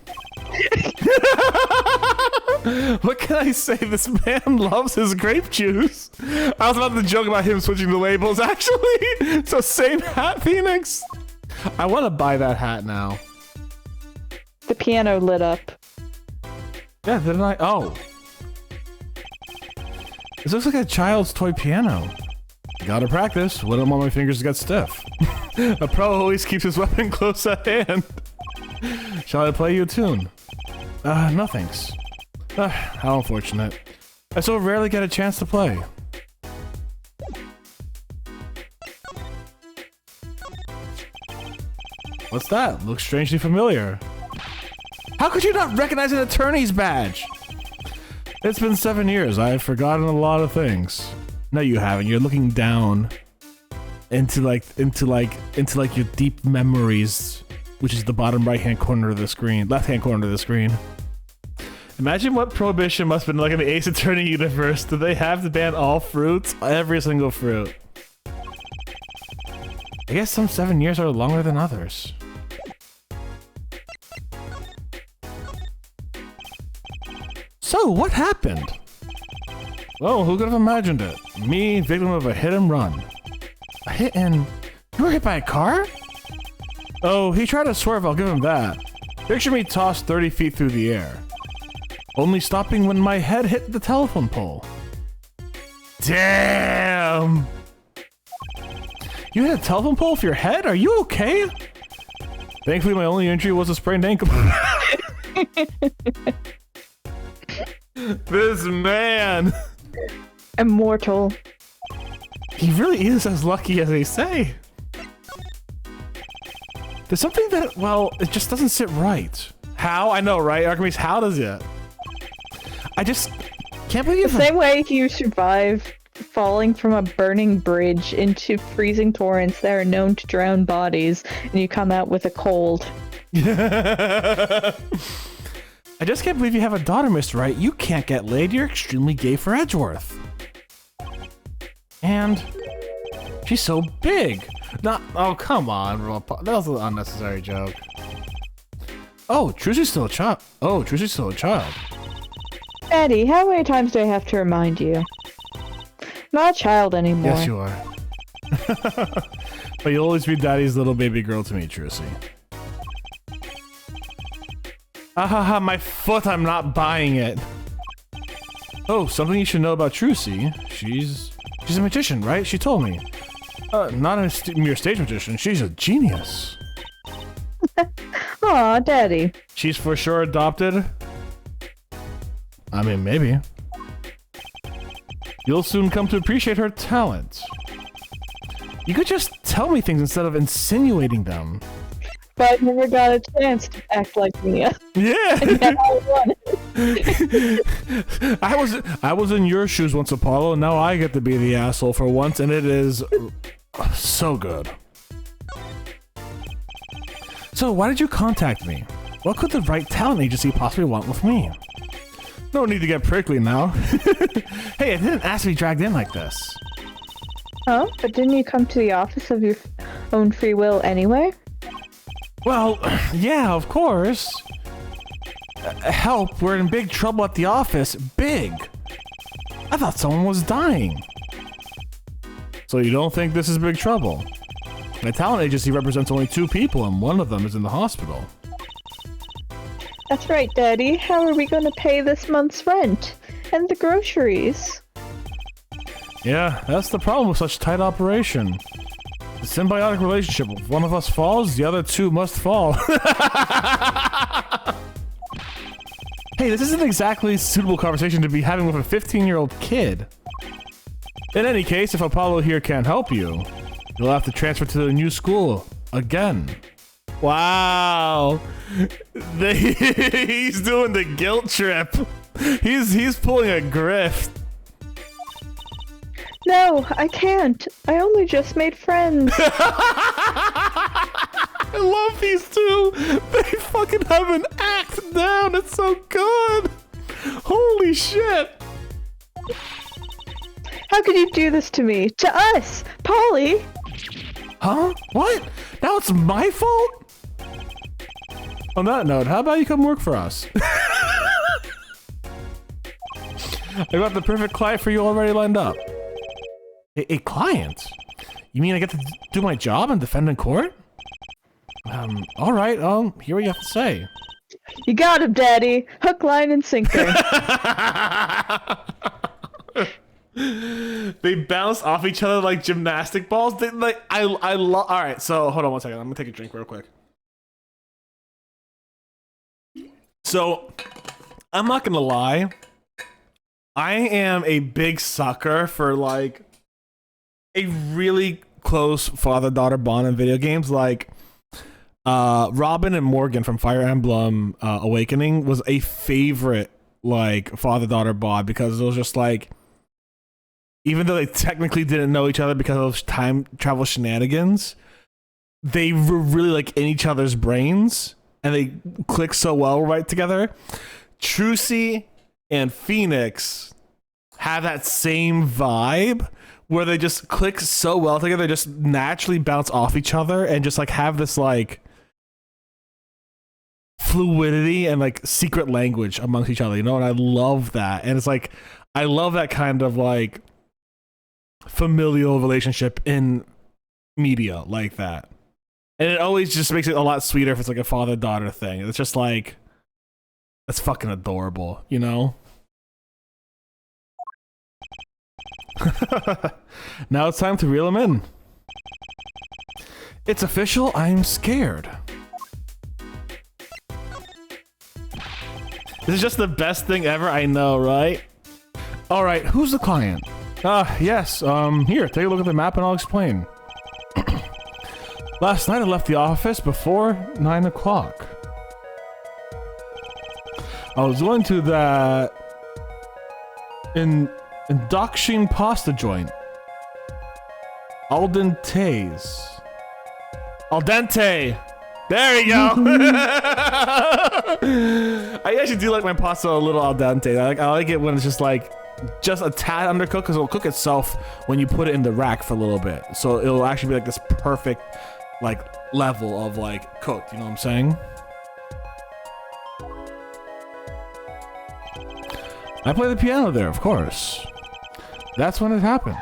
What can I say? This man loves his grape juice. I was about to joke about him switching the labels, actually. So same hat, Phoenix. I want to buy that hat now. The piano lit up. Yeah, didn't I? Oh. This looks like a child's toy piano. Gotta practice. Wouldn't want my fingers to get stiff. A pro always keeps his weapon close at hand. Shall I play you a tune? No thanks. How unfortunate. I so rarely get a chance to play. What's that? Looks strangely familiar. How could you not recognize an attorney's badge? It's been 7 years. I've forgotten a lot of things. No, you haven't. You're looking down into your deep memories, which is the bottom right-hand corner of the screen, left-hand corner of the screen. Imagine what Prohibition must have been like in the Ace Attorney universe. Do they have to ban all fruits? Every single fruit. I guess some 7 years are longer than others. So, what happened? Well, who could have imagined it? Me, victim of a hit and run. A hit and... You were hit by a car? Oh, he tried to swerve, I'll give him that. Picture me tossed 30 feet through the air. Only stopping when my head hit the telephone pole. Damn! You hit a telephone pole with your head? Are you okay? Thankfully, my only injury was a sprained ankle. This man! Immortal. He really is as lucky as they say. There's something that, well, it just doesn't sit right. How? I know, right? Archimedes, how does it? I just can't believe the same way you survive falling from a burning bridge into freezing torrents that are known to drown bodies, and you come out with a cold. I just can't believe you have a daughter, Mr. Wright. You can't get laid. You're extremely gay for Edgeworth. And she's so big. Not. Oh, come on. That was an unnecessary joke. Oh, Trucy's still a child. Oh, Trucy's still a child. Eddie, how many times do I have to remind you? Not a child anymore. Yes, you are. But you'll always be Daddy's little baby girl to me, Trucy. Ahaha, my foot, I'm not buying it. Oh, something you should know about Trucy. She's a magician, right? She told me. Not a mere stage magician, she's a genius. Aw, Daddy. She's for sure adopted? I mean, maybe. You'll soon come to appreciate her talent. You could just tell me things instead of insinuating them. But I never got a chance to act like Mia. Yeah! I was in your shoes once, Apollo, and now I get to be the asshole for once, and it is so good. So, why did you contact me? What could the Wright talent agency possibly want with me? No need to get prickly now. Hey, I didn't ask to be dragged in like this. Oh, but didn't you come to the office of your own free will anyway? Well, yeah, of course. Help, we're in big trouble at the office. Big. I thought someone was dying. So you don't think this is big trouble? My talent agency represents only 2 people, and one of them is in the hospital. That's right, Daddy. How are we going to pay this month's rent? And the groceries? Yeah, that's the problem with such tight operation. The symbiotic relationship. If one of us falls, the other 2 must fall. Hey, this isn't exactly a suitable conversation to be having with a 15-year-old kid. In any case, if Apollo here can't help you, you'll have to transfer to the new school again. Wow. He's doing the guilt trip. He's pulling a grift. No, I can't. I only just made friends. I love these two. They fucking have an act down. It's so good. Holy shit. How could you do this to me? To us, Polly. Huh? What? Now it's my fault? On that note, how about you come work for us? I got the perfect client for you already lined up. A client? You mean I get to do my job and defend in court? All right, hear what you have to say. You got him, Daddy. Hook, line, and sinker. They bounce off each other like gymnastic balls. They, like, I love. All right, so hold on one second. I'm gonna take a drink real quick. So, I'm not gonna lie. I am a big sucker for like a really close father-daughter bond in video games. Like, Robin and Morgan from Fire Emblem Awakening was a favorite like father-daughter bond because it was just like, even though they technically didn't know each other because of time travel shenanigans, they were really like in each other's brains and they clicked so well right together. Trucy and Phoenix have that same vibe where they just click so well together, they just naturally bounce off each other and just like have this like fluidity and like secret language amongst each other, you know? And I love that. And it's like, I love that kind of like familial relationship in media like that. And it always just makes it a lot sweeter if it's like a father-daughter thing. It's just like, that's fucking adorable, you know? Now it's time to reel him in. It's official, I'm scared. This is just the best thing ever, I know, right? Alright, who's the client? Yes, here, take a look at the map and I'll explain. Last night I left the office before 9 o'clock. I was going to that induction pasta joint. Al dente's. Al dente! There you go! I actually do like my pasta a little al dente. I like it when it's just like, just a tad undercooked, because it'll cook itself when you put it in the rack for a little bit. So it'll actually be like this perfect, like, level of like cooked, you know what I'm saying? I play the piano there, of course. That's when it happened.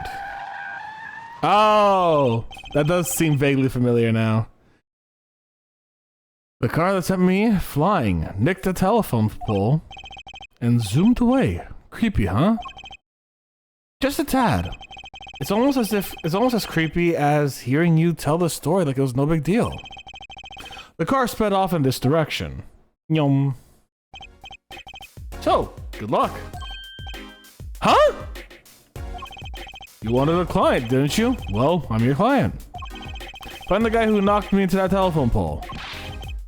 Oh, that does seem vaguely familiar now. The car that sent me flying nicked a telephone pole and zoomed away. Creepy, huh? Just a tad. It's almost as creepy as hearing you tell the story like it was no big deal. The car sped off in this direction. Yum. So, good luck. Huh? You wanted a client, didn't you? Well, I'm your client. Find the guy who knocked me into that telephone pole.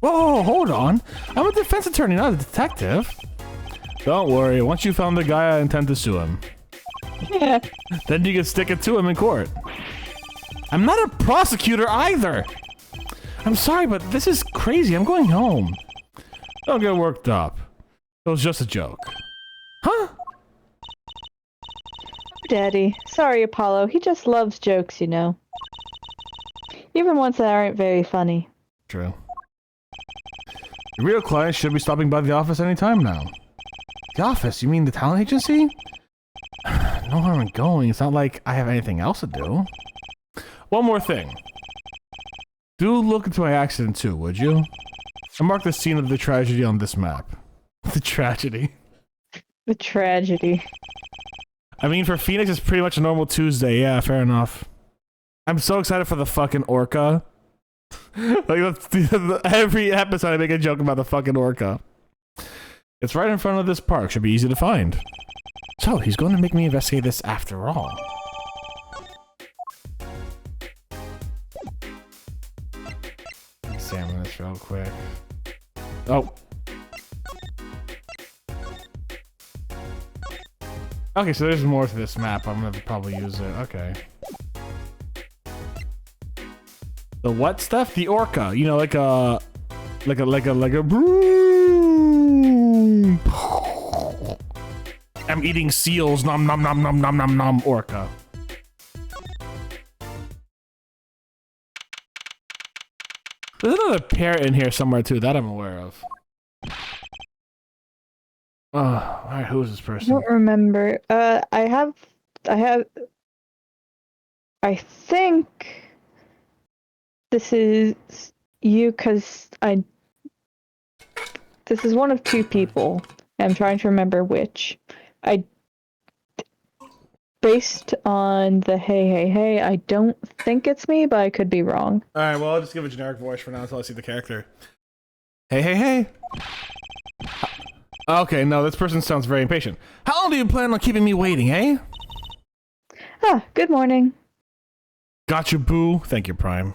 Whoa, hold on. I'm a defense attorney, not a detective. Don't worry, once you found the guy, I intend to sue him. Yeah. Then you can stick it to him in court. I'm not a prosecutor either. I'm sorry, but this is crazy. I'm going home. Don't get worked up. It was just a joke. Huh? Daddy. Sorry, Apollo. He just loves jokes, you know. Even ones that aren't very funny. True. The real client should be stopping by the office any time now. The office? You mean the talent agency? No harm in going. It's not like I have anything else to do. One more thing. Do look into my accident too, would you? I marked the scene of the tragedy on this map. The tragedy. The tragedy. I mean, for Phoenix, it's pretty much a normal Tuesday. Yeah, fair enough. I'm so excited for the fucking orca. Like, every episode I make a joke about the fucking orca. It's right in front of this park. Should be easy to find. So, he's going to make me investigate this after all. Examine this real quick. Oh. Okay, so there's more to this map. I'm gonna probably use it. Okay. The what stuff? The orca. You know, like a. I'm eating seals. Nom nom nom nom nom nom nom. Orca. There's another parrot in here somewhere too that I'm aware of. All right, who is this person? I don't remember. I think this is you because this is one of two people. I'm trying to remember which. Based on the hey, I don't think it's me, but I could be wrong. All right, well, I'll just give a generic voice for now until I see the character. Hey. Okay, no, this person sounds very impatient. How long do you plan on keeping me waiting, eh? Good morning. Got you, boo. Thank you, Prime.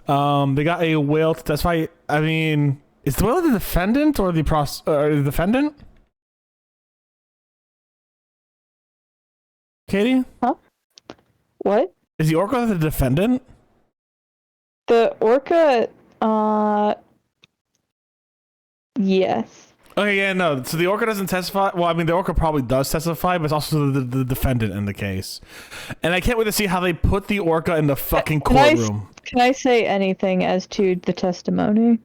They got a whale to testify. I mean, is the whale the defendant or the defendant? Katie? Huh? What? Is the orca the defendant? The orca, yes. Okay, yeah, no. So the orca doesn't testify. Well, I mean, the orca probably does testify, but it's also the defendant in the case. And I can't wait to see how they put the orca in the fucking courtroom. Can I say anything as to the testimony?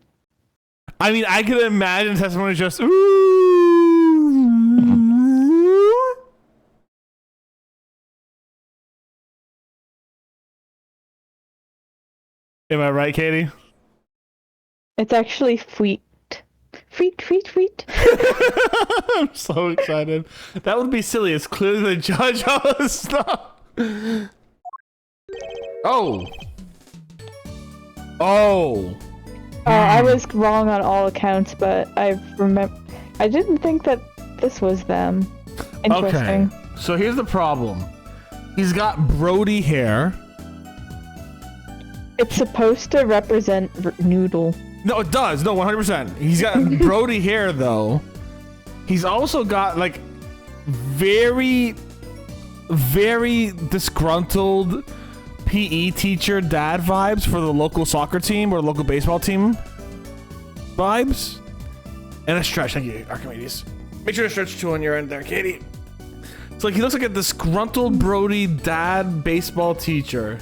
I mean, I can imagine testimony just, ooh. Am I right, Katie? It's actually Feet. I'm so excited. That would be silly. It's clearly the judge. Oh, stop. Oh. I was wrong on all accounts, but I didn't think that this was them. Interesting. Okay. So here's the problem. He's got Brody hair. It's supposed to represent Noodle. No, it does. No, 100%. He's got Brody hair, though. He's also got, like, very, very disgruntled PE teacher dad vibes for the local soccer team or local baseball team vibes. And a stretch. Thank you, Archimedes. Make sure to stretch two on your end there, Katie. It's like he looks like a disgruntled Brody dad baseball teacher.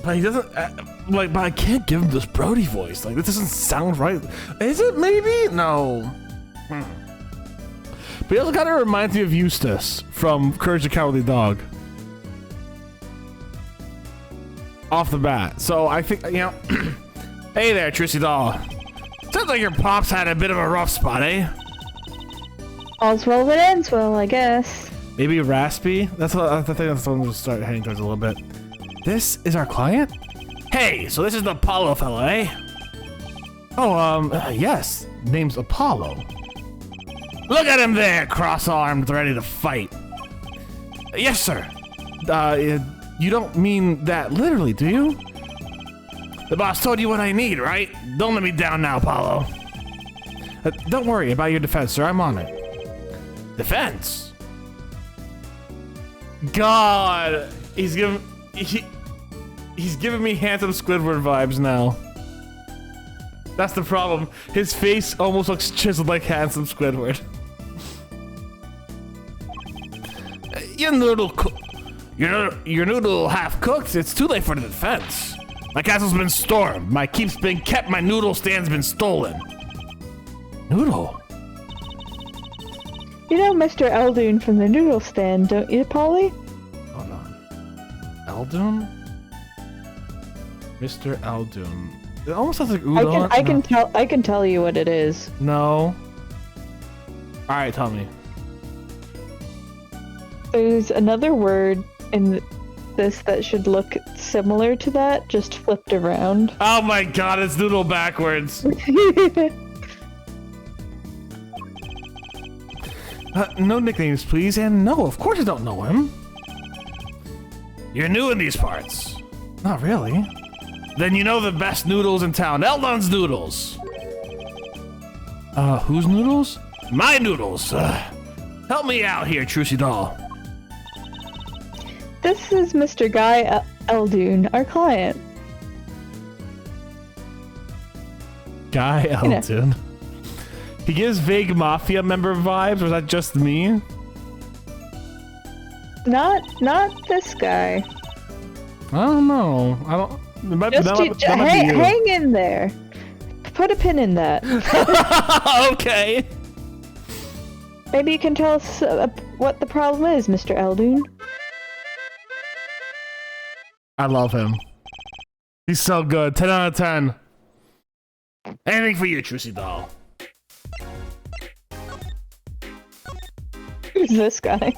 But he doesn't, but I can't give him this Brody voice. Like, this doesn't sound right. Is it maybe? No. But he also kind of reminds me of Eustace from Courage the Cowardly Dog. Off the bat. So I think, you know, hey there, Trissy Doll. Sounds like your pops had a bit of a rough spot, eh? All's well that ends well, I guess. Maybe raspy? That's what I think that's what we'll start heading towards a little bit. This is our client? Hey, so this is the Apollo fellow, eh? Oh, yes. Name's Apollo. Look at him there, cross-armed, ready to fight. Yes, sir. You don't mean that literally, do you? The boss told you what I need, right? Don't let me down now, Apollo. Don't worry about your defense, sir. I'm on it. Defense? God, he's giving me Handsome Squidward vibes now. That's the problem. His face almost looks chiseled like Handsome Squidward. Your noodle half cooked. It's too late for the defense. My castle's been stormed. My keep's been kept. My noodle stand's been stolen. Noodle? You know Mr. Eldoon from the noodle stand, don't you, Polly? Hold on. Eldoon? Mr. Eldoon. It almost sounds like udon. I can tell you what it is. No. All right, tell me. There's another word in this that should look similar to that, just flipped around. Oh my god, it's noodle backwards. No nicknames, please, and no, of course I don't know him. You're new in these parts. Not really. Then you know the best noodles in town, Eldon's Noodles. Whose noodles? My noodles. Help me out here, Trusy Doll. this is Mr. Guy Eldoon, our client. Guy Eldoon. He gives vague mafia member vibes, or is that just me? Not this guy. I don't know. I don't. Hang in there. Put a pin in that. Okay. Maybe you can tell us what the problem is, Mr. Eldoon. I love him. He's so good. 10 out of 10. Anything for you, Trucy doll. Who's this guy?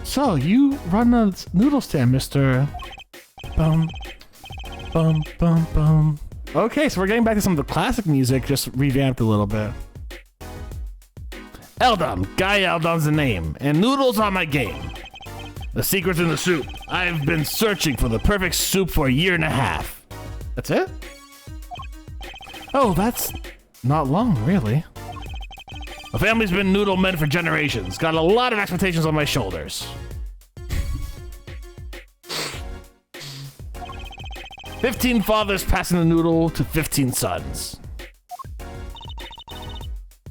So, you run a noodle stand, Mr. Bum. Bum, bum, bum. Okay, so we're getting back to some of the classic music, just revamped a little bit. Eldon. Guy Eldon's the name, and noodles are my game. The secret's in the soup. I've been searching for the perfect soup for a year and a half. That's it? Oh, that's not long, really. The family's been noodle men for generations. Got a lot of expectations on my shoulders. 15 fathers passing the noodle to 15 sons.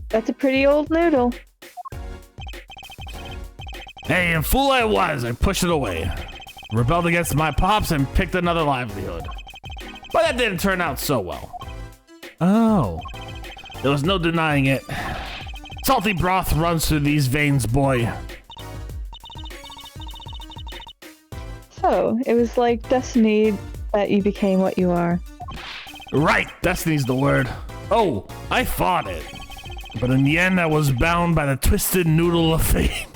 That's a pretty old noodle. Hey, and fool I was, I pushed it away. Rebelled against my pops and picked another livelihood. But that didn't turn out so well. Oh. There was no denying it. Salty broth runs through these veins, boy. So, it was like destiny that you became what you are. Right, destiny's the word. Oh, I fought it. But in the end, I was bound by the twisted noodle of fate.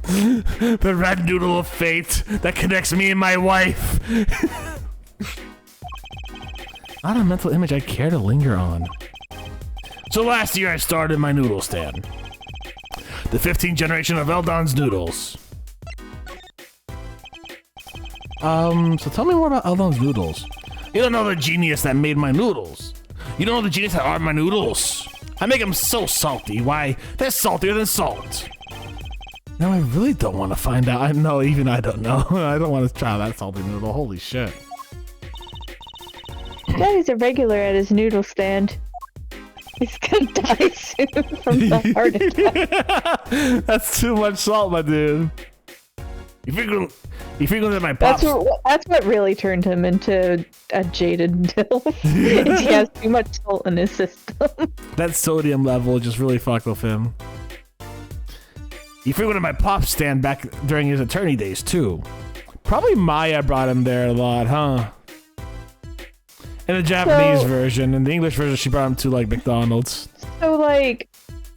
The red noodle of fate that connects me and my wife. Not a mental image I care to linger on. So last year I started my noodle stand. The 15th generation of Eldon's noodles. So tell me more about Eldon's noodles. You don't know the genius that made my noodles. You don't know the genius that are my noodles. I make them so salty. Why, they're saltier than salt. Now I really don't want to find out. I know, even I don't know. I don't want to try that salty noodle. Holy shit. Daddy's a regular at his noodle stand. He's gonna die soon from the heart attack. That's too much salt, my dude. You frequent at my pops. That's what really turned him into a jaded dilf. He has too much salt in his system. That sodium level just really fucked with him. He frequented my pop stand back during his attorney days too. Probably Maya brought him there a lot, huh? In the Japanese version, in the English version, she brought him to like McDonald's. So like,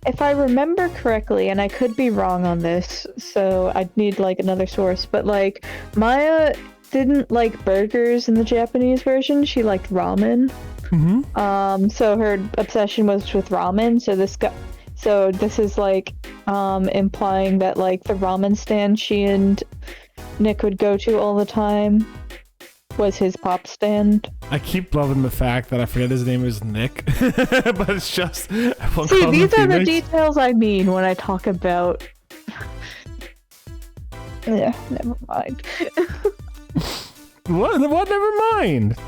if I remember correctly, and I could be wrong on this, so I'd need like another source, but like Maya didn't like burgers in the Japanese version. She liked ramen. Mm-hmm. So her obsession was with ramen. So this is like implying that like the ramen stand she and Nick would go to all the time was his pop stand. I keep loving the fact that I forget his name is Nick, but it's just... See, these are the details I mean when I talk about... Yeah, never mind. What? Never mind?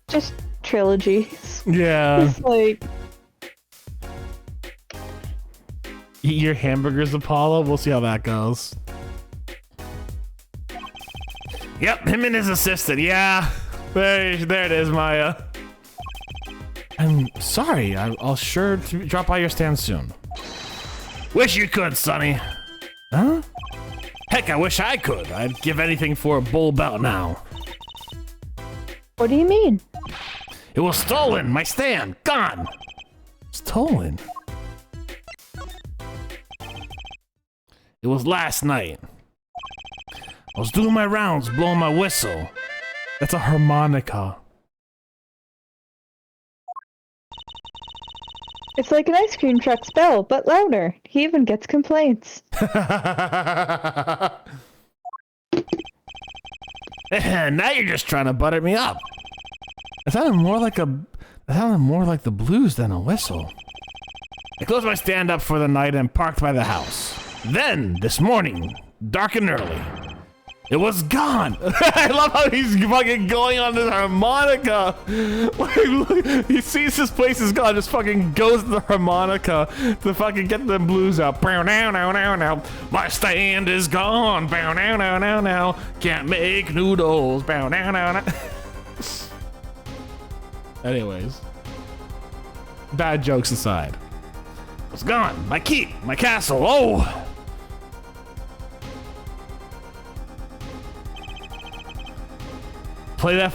Just trilogies. Yeah. It's like... Eat your hamburgers, Apollo. We'll see how that goes. Yep, him and his assistant. Yeah, there it is, Maya. I'm sorry. I'll sure drop by your stand soon. Wish you could, Sonny. Huh? Heck, I wish I could. I'd give anything for a bull belt now. What do you mean? It was stolen. My stand gone. Stolen? It was last night. I was doing my rounds, blowing my whistle. That's a harmonica. It's like an ice cream truck's bell, but louder. He even gets complaints. Now you're just trying to butter me up. It sounded more like the blues than a whistle. I closed my stand up for the night and parked by the house. Then, this morning, dark and early, It was gone. I love how he's fucking going on this harmonica. Like, look, he sees his place is gone, just fucking goes to the harmonica to fucking get the blues out. Bow now, now, now, now. My stand is gone. Bow now, now, now, now. Can't make noodles. Bow now, now, now. Anyways, bad jokes aside, it's gone. My keep, my castle. Oh. Play that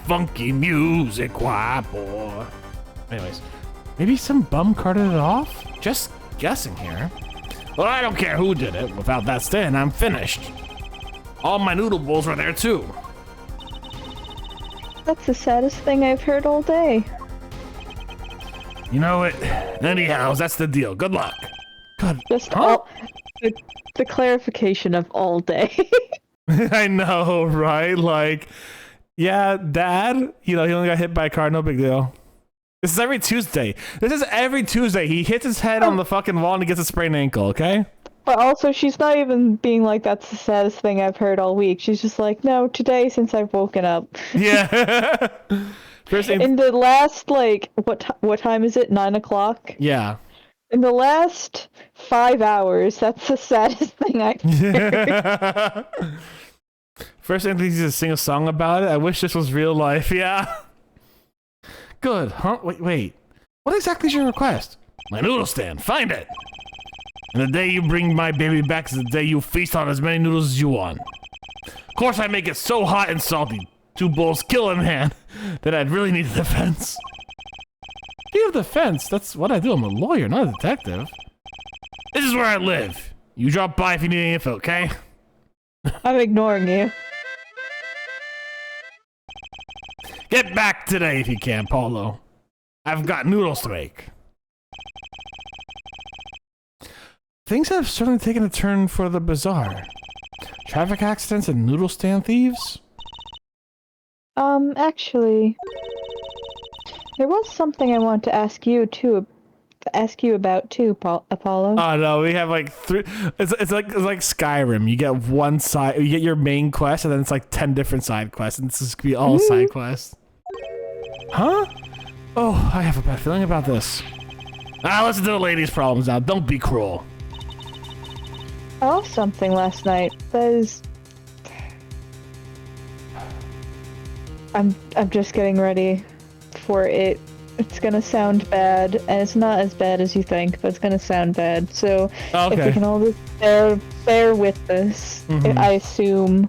funky music, why, boy. Anyways, maybe some bum carted it off? Just guessing here. Well, I don't care who did it. Without that stand, I'm finished. All my noodle bowls were there too. That's the saddest thing I've heard all day. You know it. Anyhow, that's the deal. Good luck. God. Just all the clarification of all day. I know, right? Like, yeah, Dad, you know, he only got hit by a car, no big deal. This is every Tuesday. This is every Tuesday. He hits his head on the fucking wall and he gets a sprained ankle, okay? But also, she's not even being like, that's the saddest thing I've heard all week. She's just like, no, today since I've woken up. Yeah. First thing... In the last, like, what time is it? 9 o'clock? Yeah. In the last 5 hours, that's the saddest thing I've heard. First thing he's to sing a song about it. I wish this was real life. Yeah. Good. Huh? Wait. What exactly is your request? My noodle stand. Find it. And the day you bring my baby back is the day you feast on as many noodles as you want. Of course, I make it so hot and salty. 2 bowls kill a man. That I'd really need a defense. Speaking of defense, that's what I do. I'm a lawyer, not a detective. This is where I live. You drop by if you need any info, okay? I'm ignoring you. Get back today if you can, Paulo. I've got noodles to make. Things have certainly taken a turn for the bizarre. Traffic accidents and noodle stand thieves? Actually, there was something I want to ask you about too, Apollo. Oh no, we have like 3. It's like Skyrim. You get one side, you get your main quest, and then it's like 10 different side quests, and this is gonna be all side quests. Huh? Oh, I have a bad feeling about this. Listen to the lady's problems now. Don't be cruel. I lost something last night. I'm just getting ready for it. It's gonna sound bad, and it's not as bad as you think, but it's gonna sound bad. So if we can all just bear with this, I assume.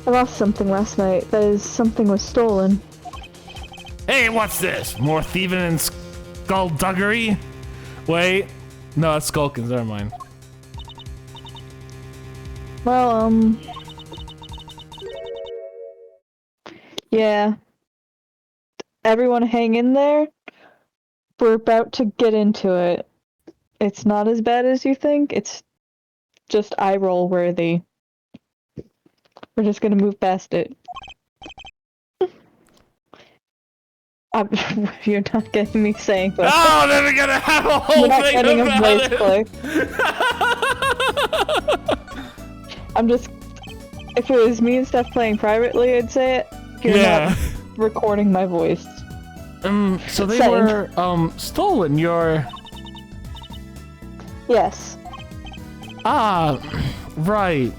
I lost something last night. Something was stolen. Hey, what's this? More thieving and skullduggery? Wait, no, that's Skulkins. Never mind. Well, yeah. Everyone hang in there. We're about to get into it. It's not as bad as you think. It's just eye roll worthy. We're just gonna move past it. You're not getting me saying that. Oh, then we're gonna have a whole thing about it. I'm just... If it was me and Steph playing privately, I'd say it. You're not recording my voice. So they were, stolen. Yes. Ah, right.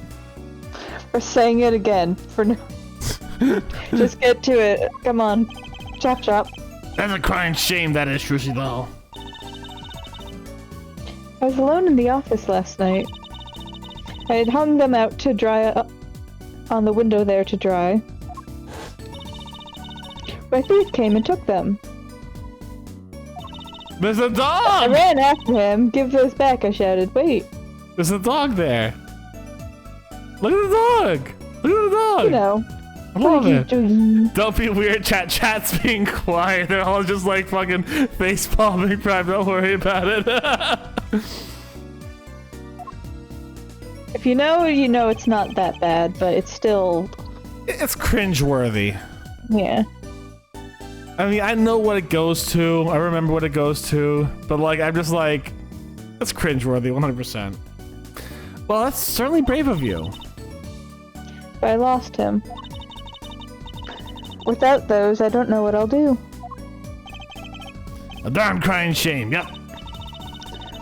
We're saying it again. For no... Just get to it. Come on. Chop chop. That's a crying shame, that is, Trucy, though. I was alone in the office last night. I had hung them out to dry on the window there to dry. My thief came and took them. There's a dog! I ran after him. Give those back, I shouted. Wait. There's a dog there. Look at the dog! Look at the dog! You know. I love it. Don't be weird, chat. Chat's being quiet. They're all just like fucking face palming prime. Don't worry about it. If you know it's not that bad, but it's still... It's cringeworthy. Yeah. I mean, I know what it goes to. I remember what it goes to. But like, I'm just like, it's cringeworthy, 100%. Well, that's certainly brave of you. But I lost him. Without those, I don't know what I'll do. A darn crying shame, yep.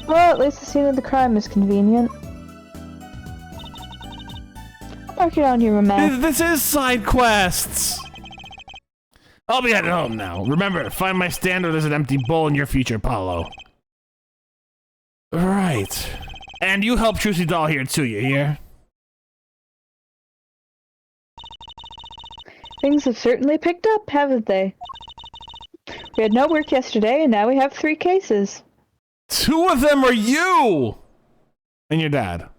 Well, at least the scene of the crime is convenient. I'll mark it on your map. This is side quests! I'll be heading home now. Remember, find my stand or there's an empty bowl in your future, Paulo. Right. And you help Trucy Doll here too, you hear? Things have certainly picked up, haven't they? We had no work yesterday, and now we have 3 cases. 2 of them are you! And your dad.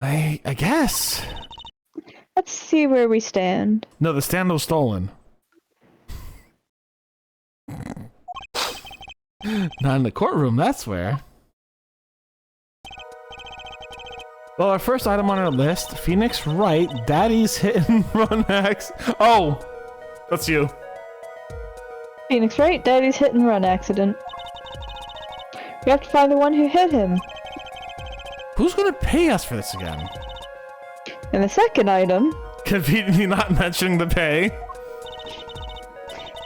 I guess. Let's see where we stand. No, the stand was stolen. Not in the courtroom, that's where. Well, our first item on our list, Phoenix Wright, Daddy's Hit and Run Axe. Oh! That's you. Phoenix Wright, Daddy's hit and run accident. We have to find the one who hit him. Who's gonna pay us for this again? And the second item... Conveniently not mentioning the pay.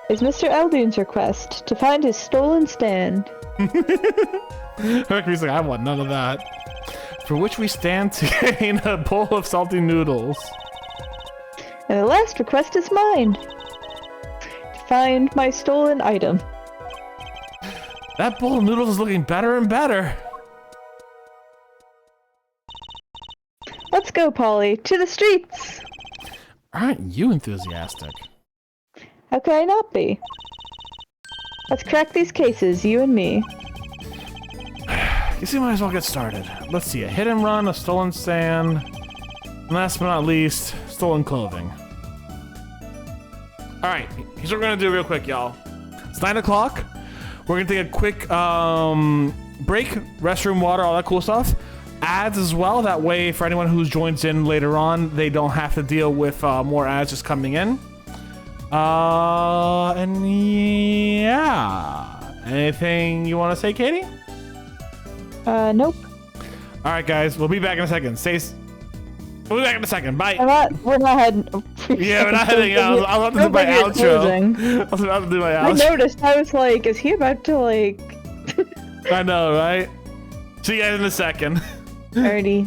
Is Mr. Eldune's request to find his stolen stand. Hercules like, I want none of that. For which we stand to gain a bowl of salty noodles. And the last request is mine. To find my stolen item. That bowl of noodles is looking better and better. Let's go, Polly. To the streets! Aren't you enthusiastic? How could I not be? Let's crack these cases, you and me. Guess we might as well get started. Let's see, a hit and run, a stolen stand, and last but not least, stolen clothing. Alright, here's what we're gonna do real quick, y'all. It's 9 o'clock. We're gonna take a quick break, restroom, water, all that cool stuff. Ads as well, that way for anyone who joins in later on, they don't have to deal with more ads just coming in. And yeah. Anything you want to say, Katie? Nope. Alright, guys, we'll be back in a second. We'll be back in a second. Bye. We're not heading. Yeah, we're not heading. I was about to do my outro. I was about to do my outro. I noticed. I was like, is he about to like? I know, right? See you guys in a second. Alrighty.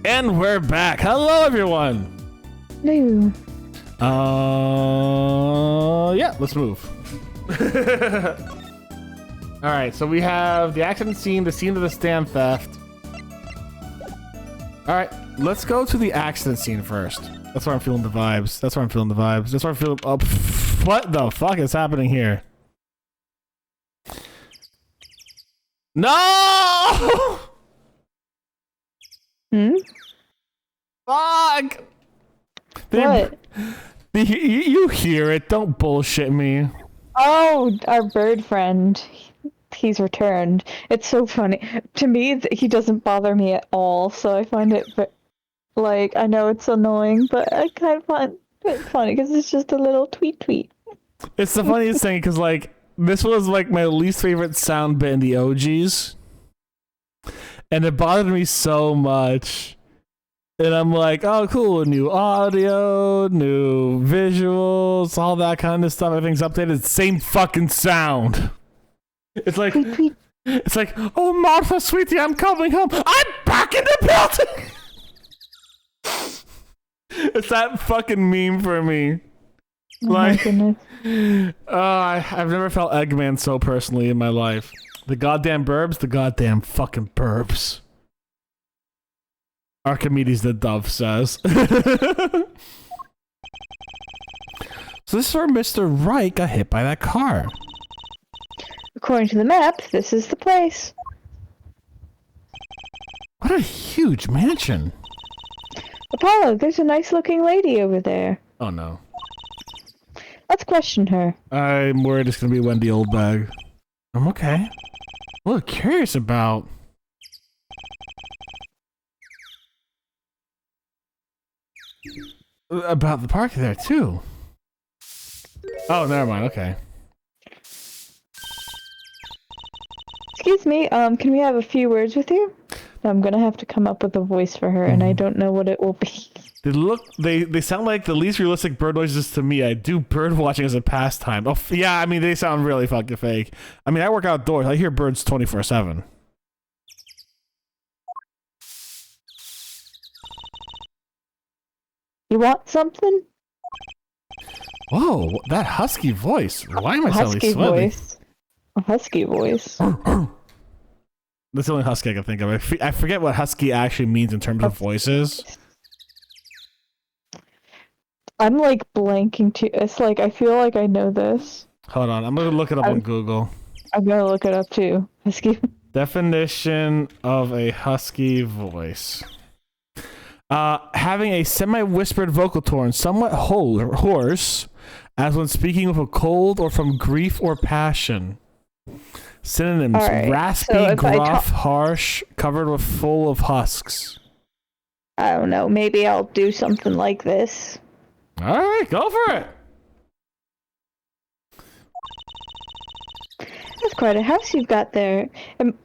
And we're back. Hello, everyone. No. Yeah, let's move. All right, so we have the accident scene, the scene of the stand theft. All right, let's go to the accident scene first. That's where I'm feeling the vibes. That's where I'm feeling the vibes. That's where I'm feeling. Oh, what the fuck is happening here? No! Hmm? Fuck! What? You hear it. Don't bullshit me. Oh, our bird friend. He's returned. It's so funny. To me, he doesn't bother me at all, so I find it, like, I know it's annoying, but I kind of find it funny because it's just a little tweet. It's the funniest thing because, like, this was, like, my least favorite sound bit in the OGs. And it bothered me so much. And I'm like, oh, cool, new audio, new visuals, all that kind of stuff. Everything's updated. Same fucking sound. It's like, tweet. It's like, oh, Martha, sweetie, I'm coming home. I'm back in the building. It's that fucking meme for me. Oh like, my goodness. I've never felt Eggman so personally in my life. The goddamn burbs, the goddamn fucking burbs. Archimedes the Dove says. So this is where Mr. Wright got hit by that car. According to the map, this is the place. What a huge mansion. Apollo, there's a nice-looking lady over there. Oh no. Let's question her. I'm worried it's gonna be Wendy Oldbag. I'm okay. I'm a little curious about... about the park there, too. Oh, never mind, okay. Excuse me, can we have a few words with you? I'm gonna have to come up with a voice for her, and I don't know what it will be. They sound like the least realistic bird noises to me. I do bird watching as a pastime. Oh, yeah, I mean, they sound really fucking fake. I mean, I work outdoors. I hear birds 24/7. You want something? Whoa, that husky voice. Why am I suddenly Husky sweating? voice. A husky voice. That's the only husky I can think of. I forget what husky actually means in terms of voices. I'm like blanking too. It's like I feel like I know this. Hold on, I'm gonna look it up on Google. I'm gonna look it up too. Husky. Definition of a husky voice. Having a semi-whispered vocal tone, somewhat hoarse, as when speaking with a cold or from grief or passion. Synonyms: right, raspy, so gruff, harsh, covered with full of husks. I don't know. Maybe I'll do something like this. All right, go for it. That's quite a house you've got there.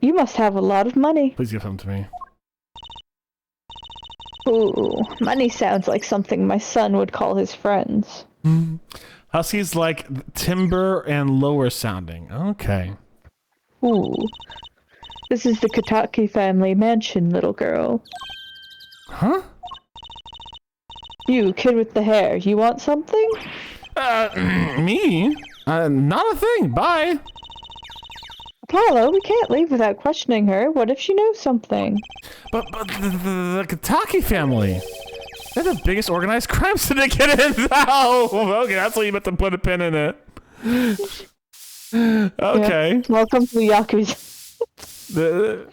You must have a lot of money. Please give some to me. Ooh, money sounds like something my son would call his friends. Huskies like timber and lower sounding. Okay. Ooh. This is the Kataki family mansion, little girl. Huh? You, kid with the hair, you want something? Me? Not a thing. Bye. Apollo, we can't leave without questioning her. What if she knows something? But the Kataki family. They're the biggest organized crime syndicate in town. Okay, that's what you meant to put a pin in it. Okay. Yeah. Welcome to the Yakuza.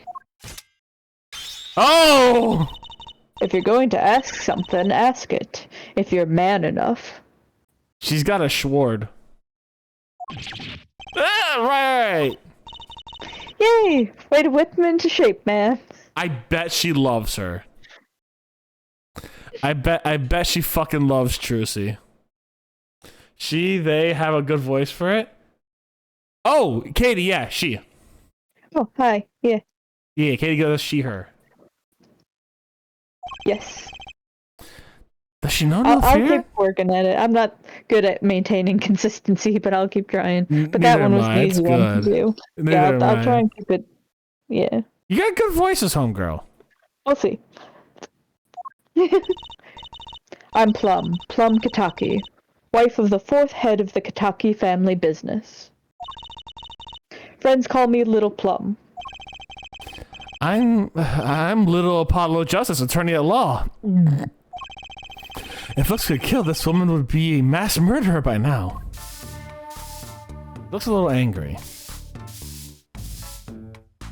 Oh! If you're going to ask something, ask it. If you're man enough. She's got a sword. Right. Yay! Way to whip him into shape, man. I bet she loves her. I bet she fucking loves Trucy. They have a good voice for it. Oh, Katie, yeah, she. Oh, hi. Yeah. Yeah, Katie goes she, her. Yes. Does she know I'll fear? keep working at it. I'm not good at maintaining consistency, but I'll keep trying. But that one was the easy one to do. Yeah, I'll try and keep it. Yeah. You got good voices, homegirl. We'll see. I'm Plum Kitaki, wife of the 4th head of the Kitaki family business. Friends call me Little Plum. I'm Little Apollo Justice, attorney at law. If looks could kill, this woman would be a mass murderer by now. Looks a little angry.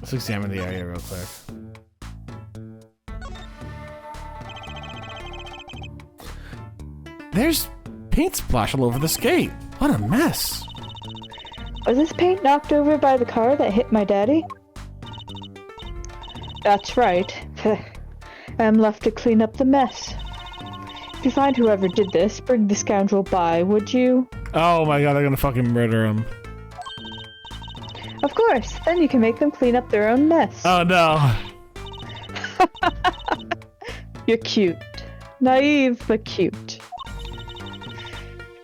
Let's examine the area real quick. There's paint splash all over the skate. What a mess. Was this paint knocked over by the car that hit my daddy? That's right. I'm left to clean up the mess. If you find whoever did this, bring the scoundrel by, would you? Oh my god, they're gonna fucking murder him. Of course, then you can make them clean up their own mess. Oh no. You're cute. Naive, but cute.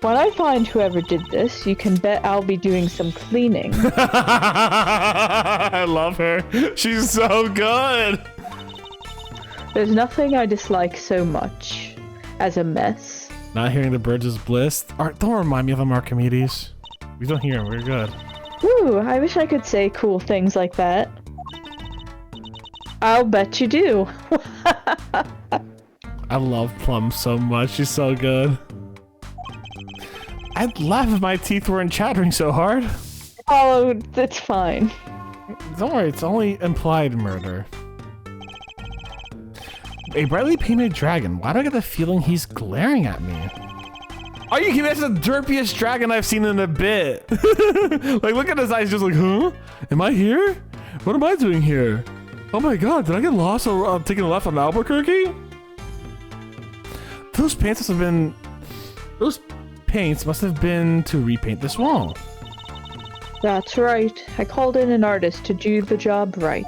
When I find whoever did this, you can bet I'll be doing some cleaning. I love her. She's so good. There's nothing I dislike so much as a mess. Not hearing the birds is bliss. Don't remind me of them, Archimedes. We don't hear them. We're good. Ooh, I wish I could say cool things like that. I'll bet you do. I love Plum so much. She's so good. I'd laugh if my teeth weren't chattering so hard. Oh, that's fine. Don't worry, it's only implied murder. A brightly painted dragon. Why do I get the feeling he's glaring at me? Are you kidding? That's the derpiest dragon I've seen in a bit. Like, look at his eyes, just like, huh? Am I here? What am I doing here? Oh my god, did I get lost or taking a left on Albuquerque? Those paints must have been to repaint this wall. That's right. I called in an artist to do the job right.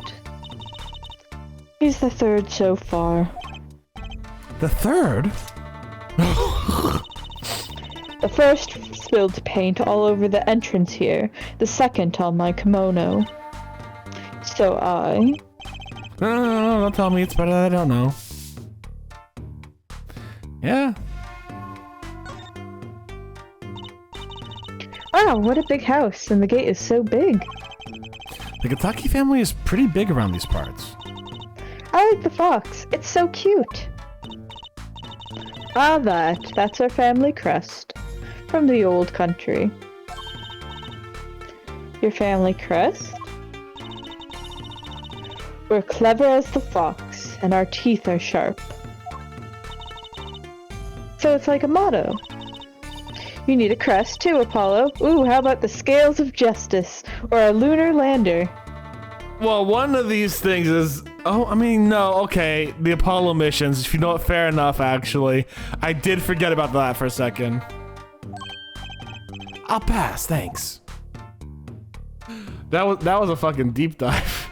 He's the 3rd so far. The 3rd? The 1st spilled paint all over the entrance here. The 2nd on my kimono. So I... No, don't tell me it's better that I don't know. Yeah. Wow, what a big house, and the gate is so big. The Kitaki family is pretty big around these parts. I like the fox. It's so cute. Ah, that's our family crest. From the old country. Your family crest? We're clever as the fox, and our teeth are sharp. So it's like a motto. You need a crest too, Apollo. Ooh, how about the scales of justice, or a lunar lander? Well, one of these things is... Oh, I mean, no, okay. The Apollo missions, if you know it, fair enough, actually. I did forget about that for a second. I'll pass, thanks. That was a fucking deep dive.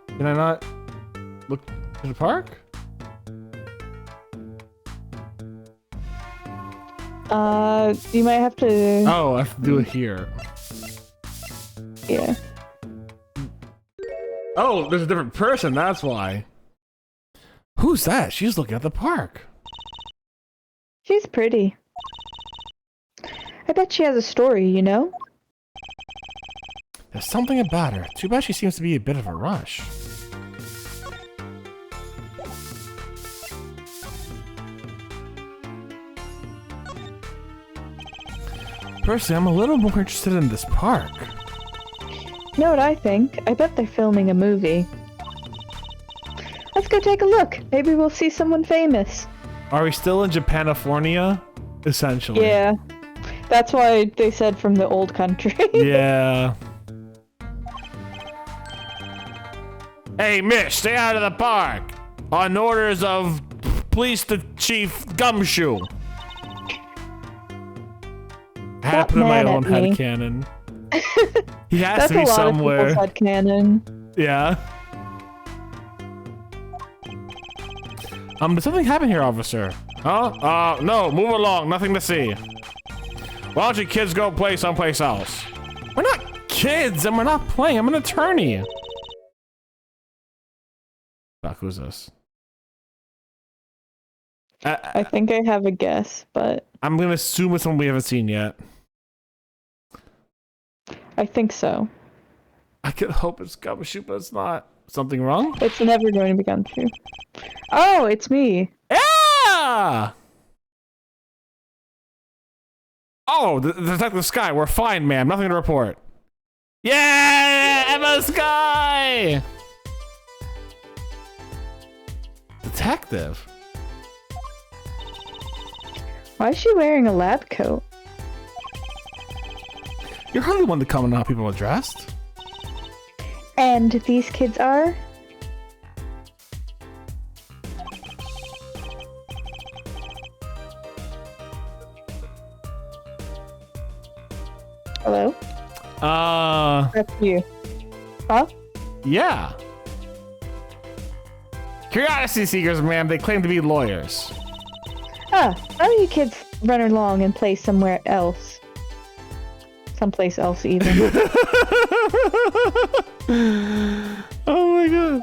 Can I not look to the park? You might have to... Oh, I have to do it here. Yeah. Oh, there's a different person, that's why. Who's that? She's looking at the park. She's pretty. I bet she has a story, you know? There's something about her. Too bad she seems to be a bit of a rush. Personally, I'm a little more interested in this park. You know what I think? I bet they're filming a movie. Let's go take a look. Maybe we'll see someone famous. Are we still in Japanifornia? Essentially. Yeah. That's why they said from the old country. Yeah. Hey, miss, stay out of the park. On orders of Police the Chief Gumshoe. Happened to my own headcanon. He has to be somewhere. That's a lot of people's headcanon. Yeah. Did something happen here, officer? Huh? No, move along. Nothing to see. Why don't you kids go play someplace else? We're not kids, and we're not playing. I'm an attorney. Fuck, who's this? I think I have a guess, but I'm gonna assume it's one we haven't seen yet. I think so. I could hope it's Gumshoe, but it's not. Something wrong? It's never going to be Gumshoe. Oh, it's me. Yeah! Oh, the Detective Sky, we're fine, ma'am. Nothing to report. Yeah! Emma Sky! Detective? Why is she wearing a lab coat? You're hardly one to comment on how people are dressed. And these kids are? Hello? That's you. Huh? Yeah. Curiosity seekers, ma'am. They claim to be lawyers. Why don't you kids run along and play somewhere else? Someplace else, even. Oh my god.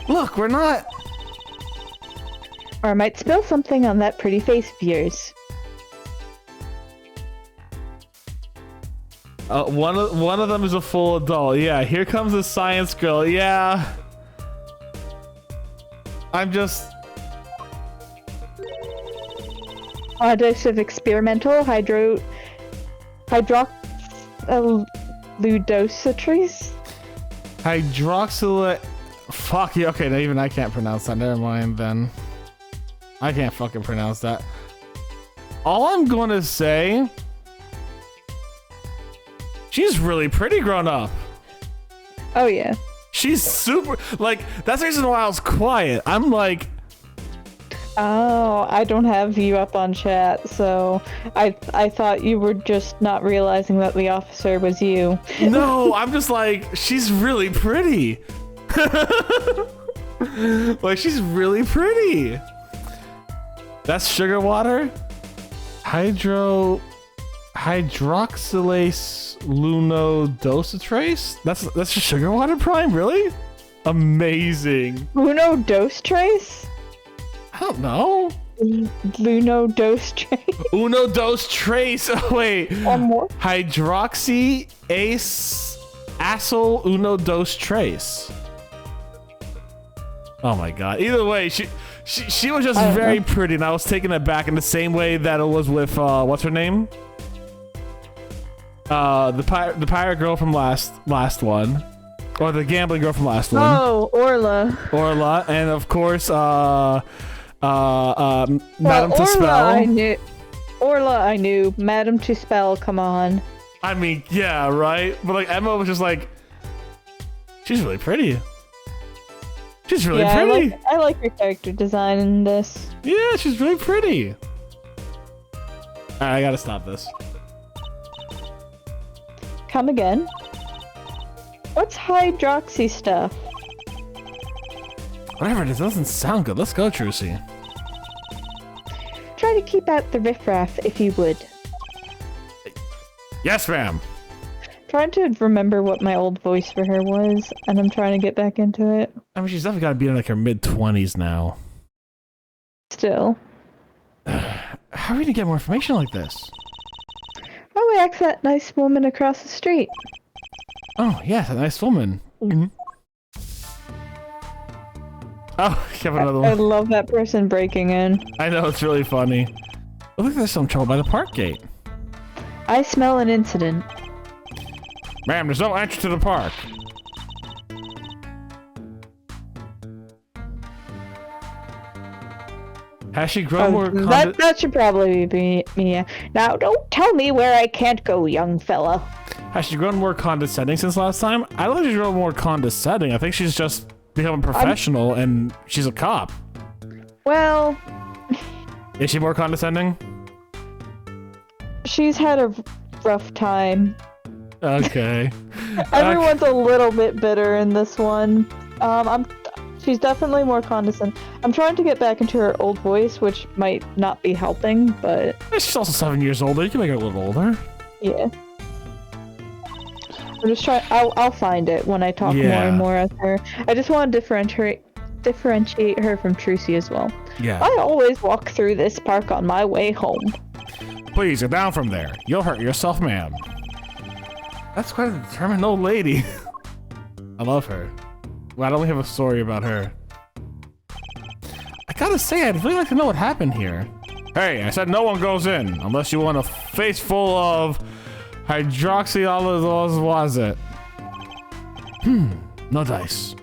Look, we're not... Or I might spill something on that pretty face of yours. One of them is a full adult. Yeah, here comes the science girl. Yeah. I'm just... Dose of experimental hydroxyludositris? Fuck you. Okay, even I can't pronounce that. Never mind then. I can't fucking pronounce that. All I'm gonna say... She's really pretty grown up. Oh, yeah. She's super... Like, that's the reason why I was quiet. I'm like... Oh, I don't have you up on chat, so I thought you were just not realizing that the officer was you. No, I'm just like, she's really pretty. Like, she's really pretty. That's sugar water? Hydroxylase lunodositrace? That's just sugar water, Prime? Really? Amazing. Lunodositrace? I don't know. Lunodositrace. Uno dos trace. Oh, wait. One more. Hydroxy ace acyl uno dos trace. Oh my god. Either way, she was just very pretty, and I was taken aback in the same way that it was with what's her name? The pirate girl from last one. Or the gambling girl from last one. Oh, Orla. Orla, and of course, Madame Orla, Tuspel. Orla, I knew. Madame Tuspel, come on. I mean, yeah, right? But like, Emma was just like, she's really pretty. She's really pretty. I like her character design in this. Yeah, she's really pretty. Alright, I gotta stop this. Come again? What's hydroxy stuff? Whatever it is, it doesn't sound good. Let's go, Trucy. Try to keep out the riffraff, if you would. Yes, ma'am. Trying to remember what my old voice for her was, and I'm trying to get back into it. I mean, she's definitely got to be in like her mid-20s now. Still. How are we gonna get more information like this? Oh, we asked that nice woman across the street. Oh, yes, a nice woman. Mm-hmm. Oh, you have another one. I love that person breaking in. I know, it's really funny. Oh, look, there's some trouble by the park gate. I smell an incident. Ma'am, there's no entry to the park. Has she grown more that should probably be me. Now, don't tell me where I can't go, young fella. Has she grown more condescending since last time? I don't think she's grown more condescending. I think she's just become a professional and she's a cop. Well... Is she more condescending? She's had a rough time. Okay. Everyone's a little bit bitter in this one. She's definitely more condescending. I'm trying to get back into her old voice, which might not be helping, but... She's also 7 years older. You can make her a little older. Yeah. I'm just trying... I'll find it when I talk more and more with her. I just want to differentiate her from Trucy as well. Yeah. I always walk through this park on my way home. Please, get down from there. You'll hurt yourself, ma'am. That's quite a determined old lady. I love her. Well, I don't have a story about her. I gotta say, I'd really like to know what happened here. Hey, I said no one goes in unless you want a face full of hydroxyalazole, was it? No dice.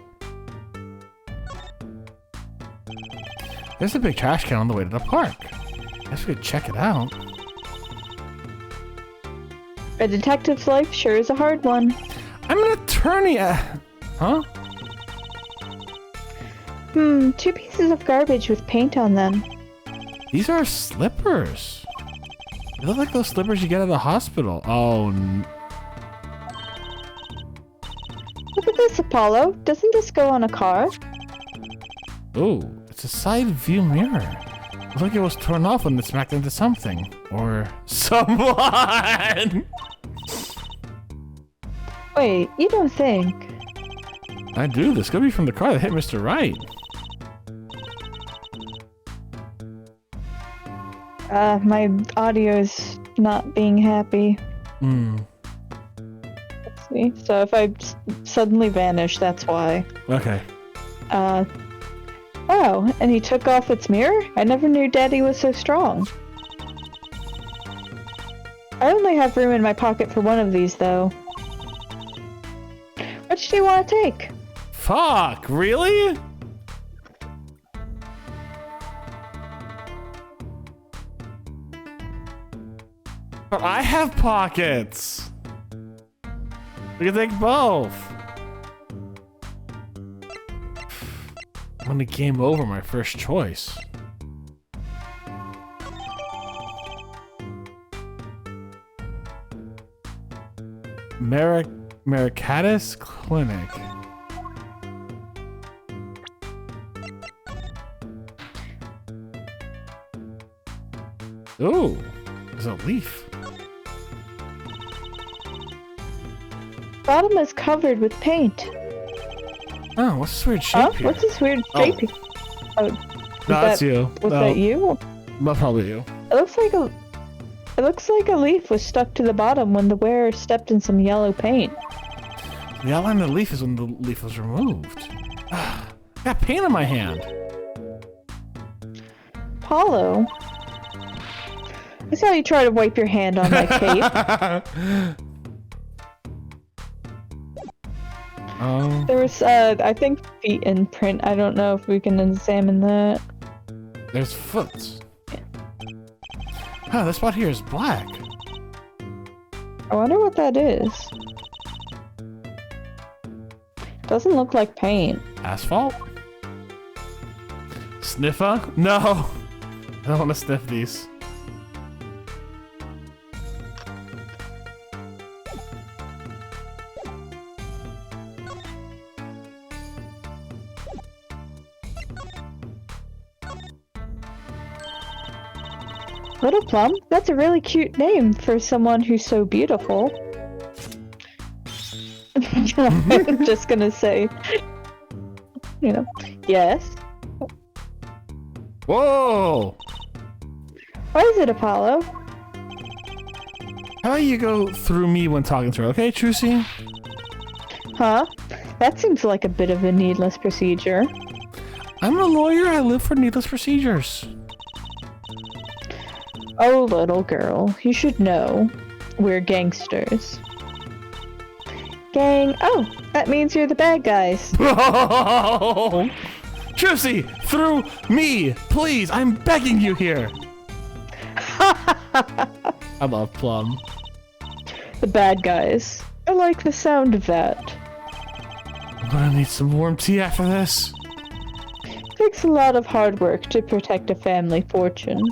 There's a big trash can on the way to the park. Guess we could check it out. A detective's life sure is a hard one. I'm an attorney. Huh? 2 pieces of garbage with paint on them. These are slippers. They look like those slippers you get at the hospital. Oh. Look at this, Apollo. Doesn't this go on a car? Ooh, it's a side view mirror. Looks like it was torn off when it smacked into something. Or someone! Wait, you don't think? I do. This could be from the car that hit Mr. Wright. My audio's not being happy. Let's see. So if I suddenly vanish, that's why. Okay. Oh, and he took off its mirror? I never knew Daddy was so strong. I only have room in my pocket for one of these, though. Which do you want to take? Fuck, really? But I have pockets. We can take both. When the game over, my first choice. Maricatus Clinic. Ooh, there's a leaf. Bottom is covered with paint. Oh, what's this weird shape here? What's this weird shape? Oh, no, that's you. Was that you? That's probably you. It looks like a leaf was stuck to the bottom when the wearer stepped in some yellow paint. The outline of the leaf is when the leaf was removed. Got paint on my hand. Paulo, I saw you try to wipe your hand on my cape. There was, I think, feet in print. I don't know if we can examine that. There's foot. Yeah. Oh, this spot here is black. I wonder what that is. Doesn't look like paint. Asphalt? Sniffer? No! I don't want to sniff these. Little Plum? That's a really cute name for someone who's so beautiful. I'm just gonna say, you know, yes. Whoa! What is it, Apollo? How about you go through me when talking to her, okay, Trucy? Huh? That seems like a bit of a needless procedure. I'm a lawyer, I live for needless procedures. Oh, little girl, you should know. We're gangsters. Gang. Oh, that means you're the bad guys. Oh! Trucy, through me, please, I'm begging you here. I love Plum. The bad guys. I like the sound of that. I'm gonna need some warm tea after this. Takes a lot of hard work to protect a family fortune.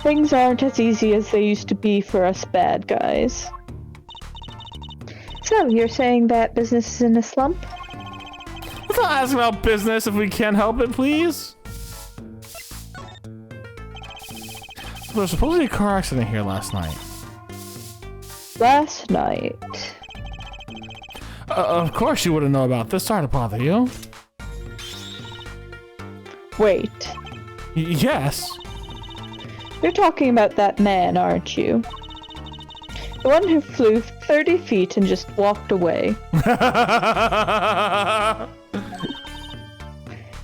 Things aren't as easy as they used to be for us bad guys. So, you're saying that business is in a slump? Let's not ask about business if we can't help it, please. There was supposedly a car accident here last night. Last night? Of course you wouldn't know about this. Sorry to bother you. Wait. Yes. You're talking about that man, aren't you? The one who flew 30 feet and just walked away.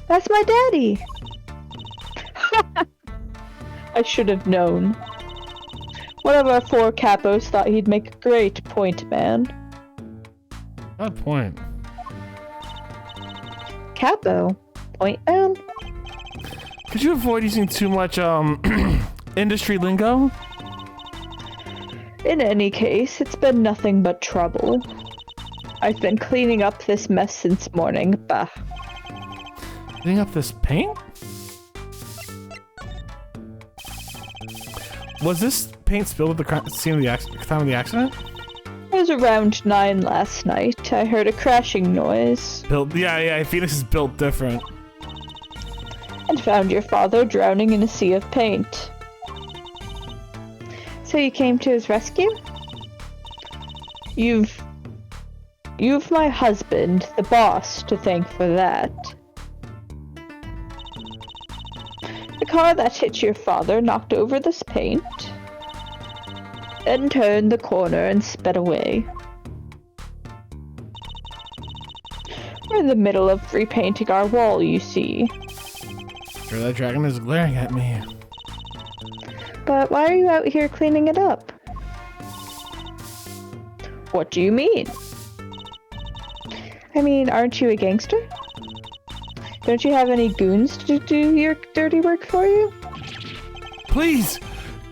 That's my daddy! I should have known. One of our 4 capos thought he'd make a great point man. What point? Capo? Point man? Could you avoid using too much, industry lingo? In any case, it's been nothing but trouble. I've been cleaning up this mess since morning, bah. Cleaning up this paint? Was this paint spilled at the scene of the time of the accident? It was around 9 last night. I heard a crashing noise. Yeah, Phoenix is built different. And found your father drowning in a sea of paint. So you came to his rescue? You've my husband, the boss, to thank for that. The car that hit your father knocked over this paint, then turned the corner and sped away. We're in the middle of repainting our wall, you see. Sure, that dragon is glaring at me. But why are you out here cleaning it up? What do you mean? I mean, aren't you a gangster? Don't you have any goons to do your dirty work for you? Please,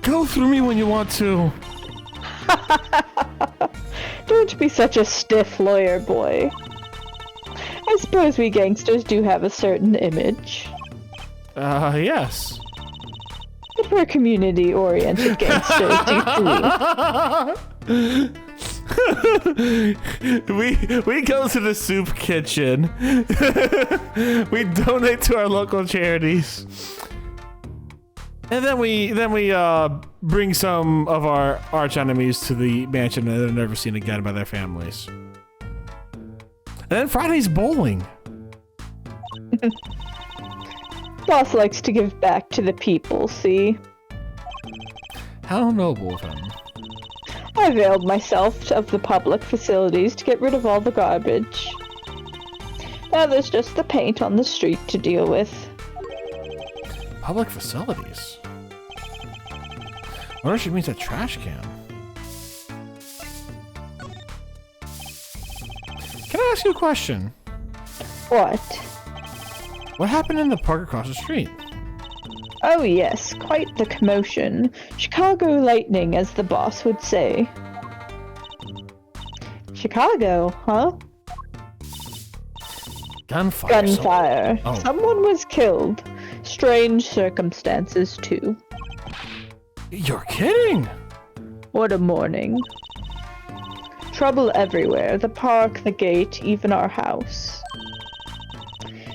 go through me when you want to. Don't be such a stiff lawyer boy. I suppose we gangsters do have a certain image. Yes. But we're community-oriented gangsters, you see. we go to the soup kitchen. We donate to our local charities. And then we bring some of our arch enemies to the mansion and they're never seen again by their families. And then Friday's bowling. Boss likes to give back to the people, see? How noble of him. I availed myself of the public facilities to get rid of all the garbage. Now there's just the paint on the street to deal with. Public facilities? I wonder if she means a trash can. Can I ask you a question? What? What happened in the park across the street? Oh yes, quite the commotion. Chicago lightning, as the boss would say. Chicago, huh? Gunfire. Gunfire. Oh. Someone was killed. Strange circumstances, too. You're kidding! What a morning. Trouble everywhere. The park, the gate, even our house.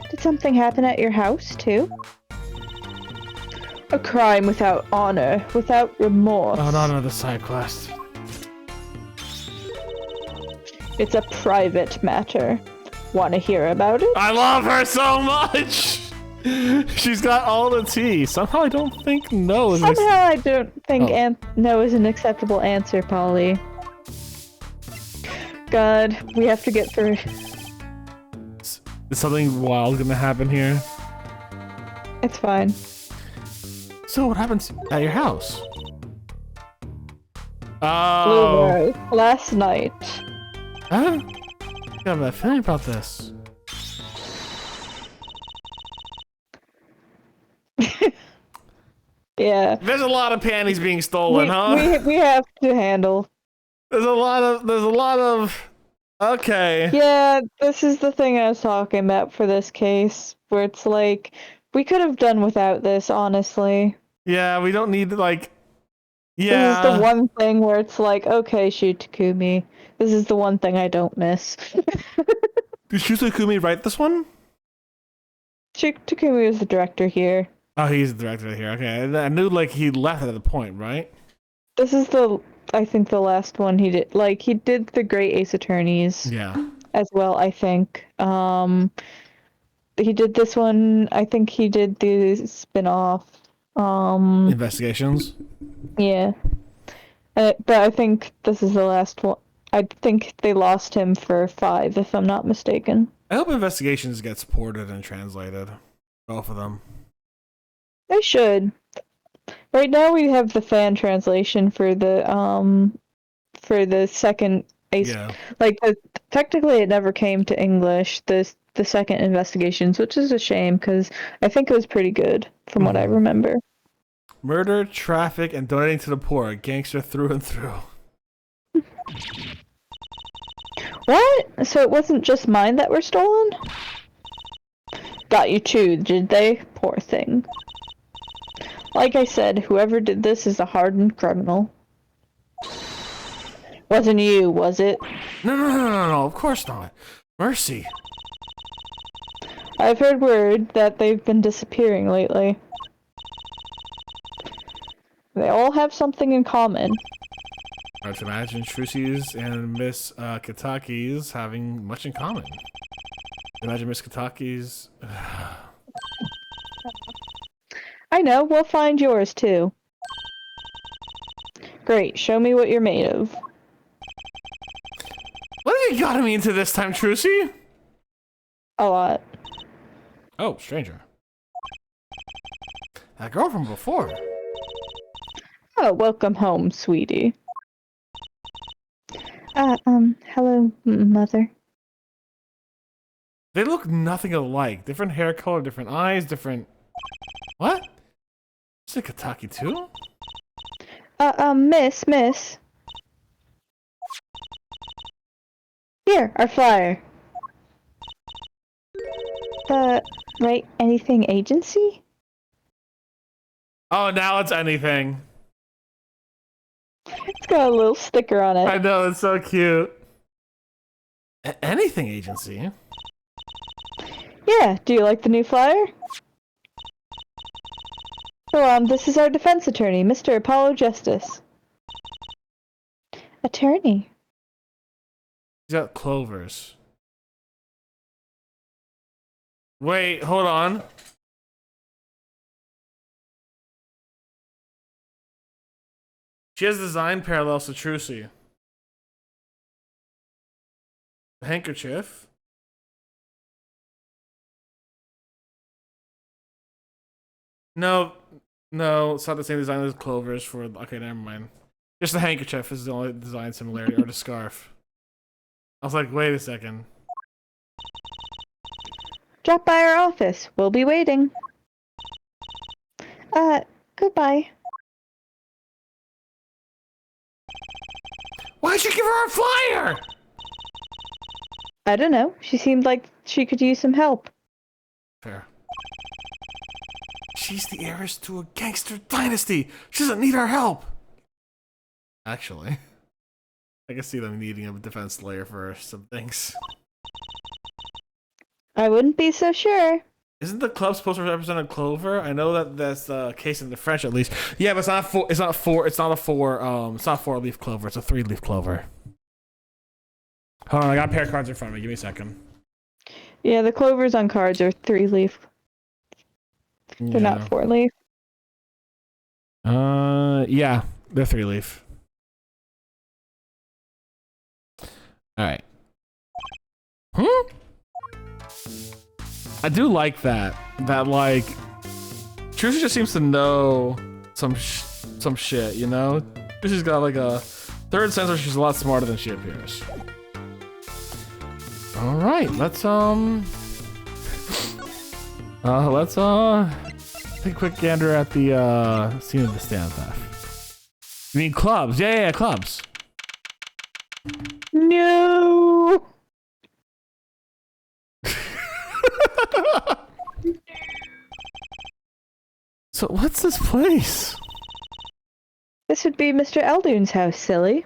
Did something happen at your house, too? A crime without honor, without remorse. Oh, not another side quest. It's a private matter. Want to hear about it? I love her so much! She's got all the tea. Somehow I don't think no is Somehow I don't think no is an acceptable answer, Polly. God, we have to get through. Is something wild gonna happen here? It's fine. So what happens at your house? Oh. Last night. Huh? I have a feeling about this. Yeah. There's a lot of panties being stolen, huh? We have to handle. There's a lot of okay. Yeah, this is the thing I was talking about for this case, where it's like, we could have done without this, honestly. Yeah, we don't need like yeah. This is the one thing where it's like, okay, shoot Takumi. This is the one thing I don't miss. Did Takumi write this one? Takumi is the director here. Oh, he's the director here. Okay, I knew like he left at the point, right? This is I think the last one he did. Like, he did the Great Ace Attorneys. Yeah. As well, I think. he did this one. I think he did the spin-off. Investigations? Yeah. But I think this is the last one. I think they lost him for 5, if I'm not mistaken. I hope Investigations gets ported and translated. Both of them. They should. Right now we have the fan translation for the second Ace. Yeah. Like technically it never came to English. The second Investigations, which is a shame because I think it was pretty good from what I remember. Murder, traffic, and donating to the poor. A gangster through and through. What? So it wasn't just mine that were stolen? Got you too, did they? Poor thing. Like I said, whoever did this is a hardened criminal. Wasn't you, was it? No, of course not. Mercy. I've heard word that they've been disappearing lately. They all have something in common. Hard to imagine Trucy's and Miss Kataki's having much in common. Imagine Miss Kataki's... I know, we'll find yours too. Great, show me what you're made of. What have you gotten me into this time, Trucy? A lot. Oh, stranger. That girl from before. Oh, welcome home, sweetie. Hello, mother. They look nothing alike. Different hair color, different eyes, different... What? Is it Kataki too? Miss. Here, our flyer. The Wright Anything Agency? Oh, now it's anything. It's got a little sticker on it. I know, it's so cute. Anything agency? Yeah, do you like the new flyer? So, this is our defense attorney, Mr. Apollo Justice. Attorney? He's got clovers. Wait, hold on. She has design parallels to Trucy. The handkerchief. No, it's not the same design as Clover's for... Okay, never mind. Just the handkerchief is the only design similarity, or the scarf. I was like, wait a second. Drop by our office. We'll be waiting. Goodbye. Why'd you give her a flyer? I don't know. She seemed like she could use some help. Fair. She's the heiress to a gangster dynasty. She doesn't need our help. Actually, I can see them needing a defense lawyer for some things. I wouldn't be so sure. Isn't the club supposed to represent a clover? I know that that's the case in the French, at least. Yeah, but it's not a 4-leaf clover. It's a 3-leaf clover. Hold on, I got a pair of cards in front of me. Give me a second. Yeah, the clovers on cards are 3-leaf. They're not 4-leaf. Yeah, they're 3-leaf. All right. I do like that. That like, Trucy just seems to know some shit, you know. Trucy's got like a third sense where she's a lot smarter than she appears. All right, let's take a quick gander at the scene of the stand theft. You mean clubs? Yeah, clubs. No. So what's this place? This would be Mr. Eldoon's house, silly.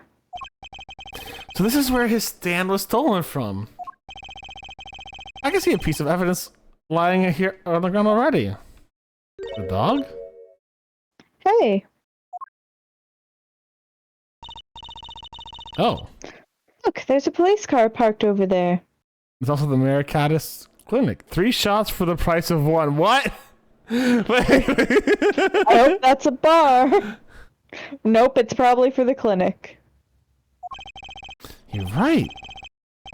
So this is where his stand was stolen from. I can see a piece of evidence lying here on the ground already. The dog? Hey. Oh. Look, there's a police car parked over there. There's also the Maricatus Clinic. 3 shots for the price of 1. What? I hope that's a bar. Nope, it's probably for the clinic. You're right.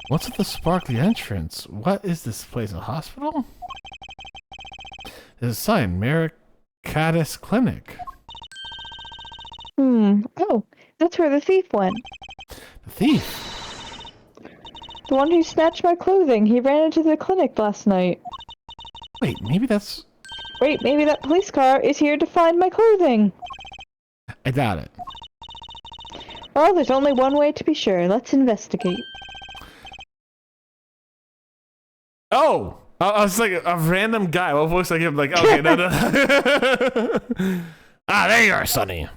What's at the sparkly entrance? What is this place? A hospital? There's a sign. Botanist Clinic. Oh, that's where the thief went. The thief? The one who snatched my clothing. He ran into the clinic last night. Wait, maybe that's... Wait, maybe that police car is here to find my clothing. I doubt it. Well, there's only one way to be sure. Let's investigate. Oh! I was like a random guy. What voice like him? Like, okay, no. Ah, there you are, Sonny.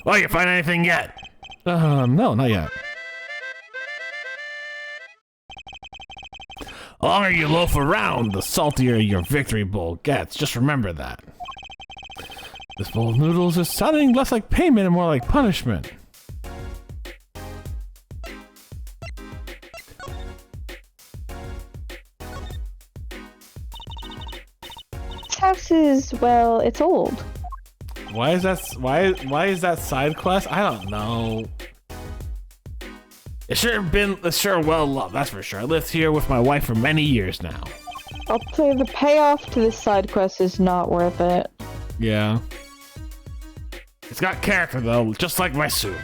Well, you find anything yet? No, not yet. The longer you loaf around, the saltier your victory bowl gets. Just remember that. This bowl of noodles is sounding less like payment and more like punishment. This house is, well, it's old. Why is that side quest? I don't know. It's sure well loved, that's for sure. I lived here with my wife for many years now. I'll say the payoff to this side quest is not worth it. Yeah. It's got character though, just like my soup.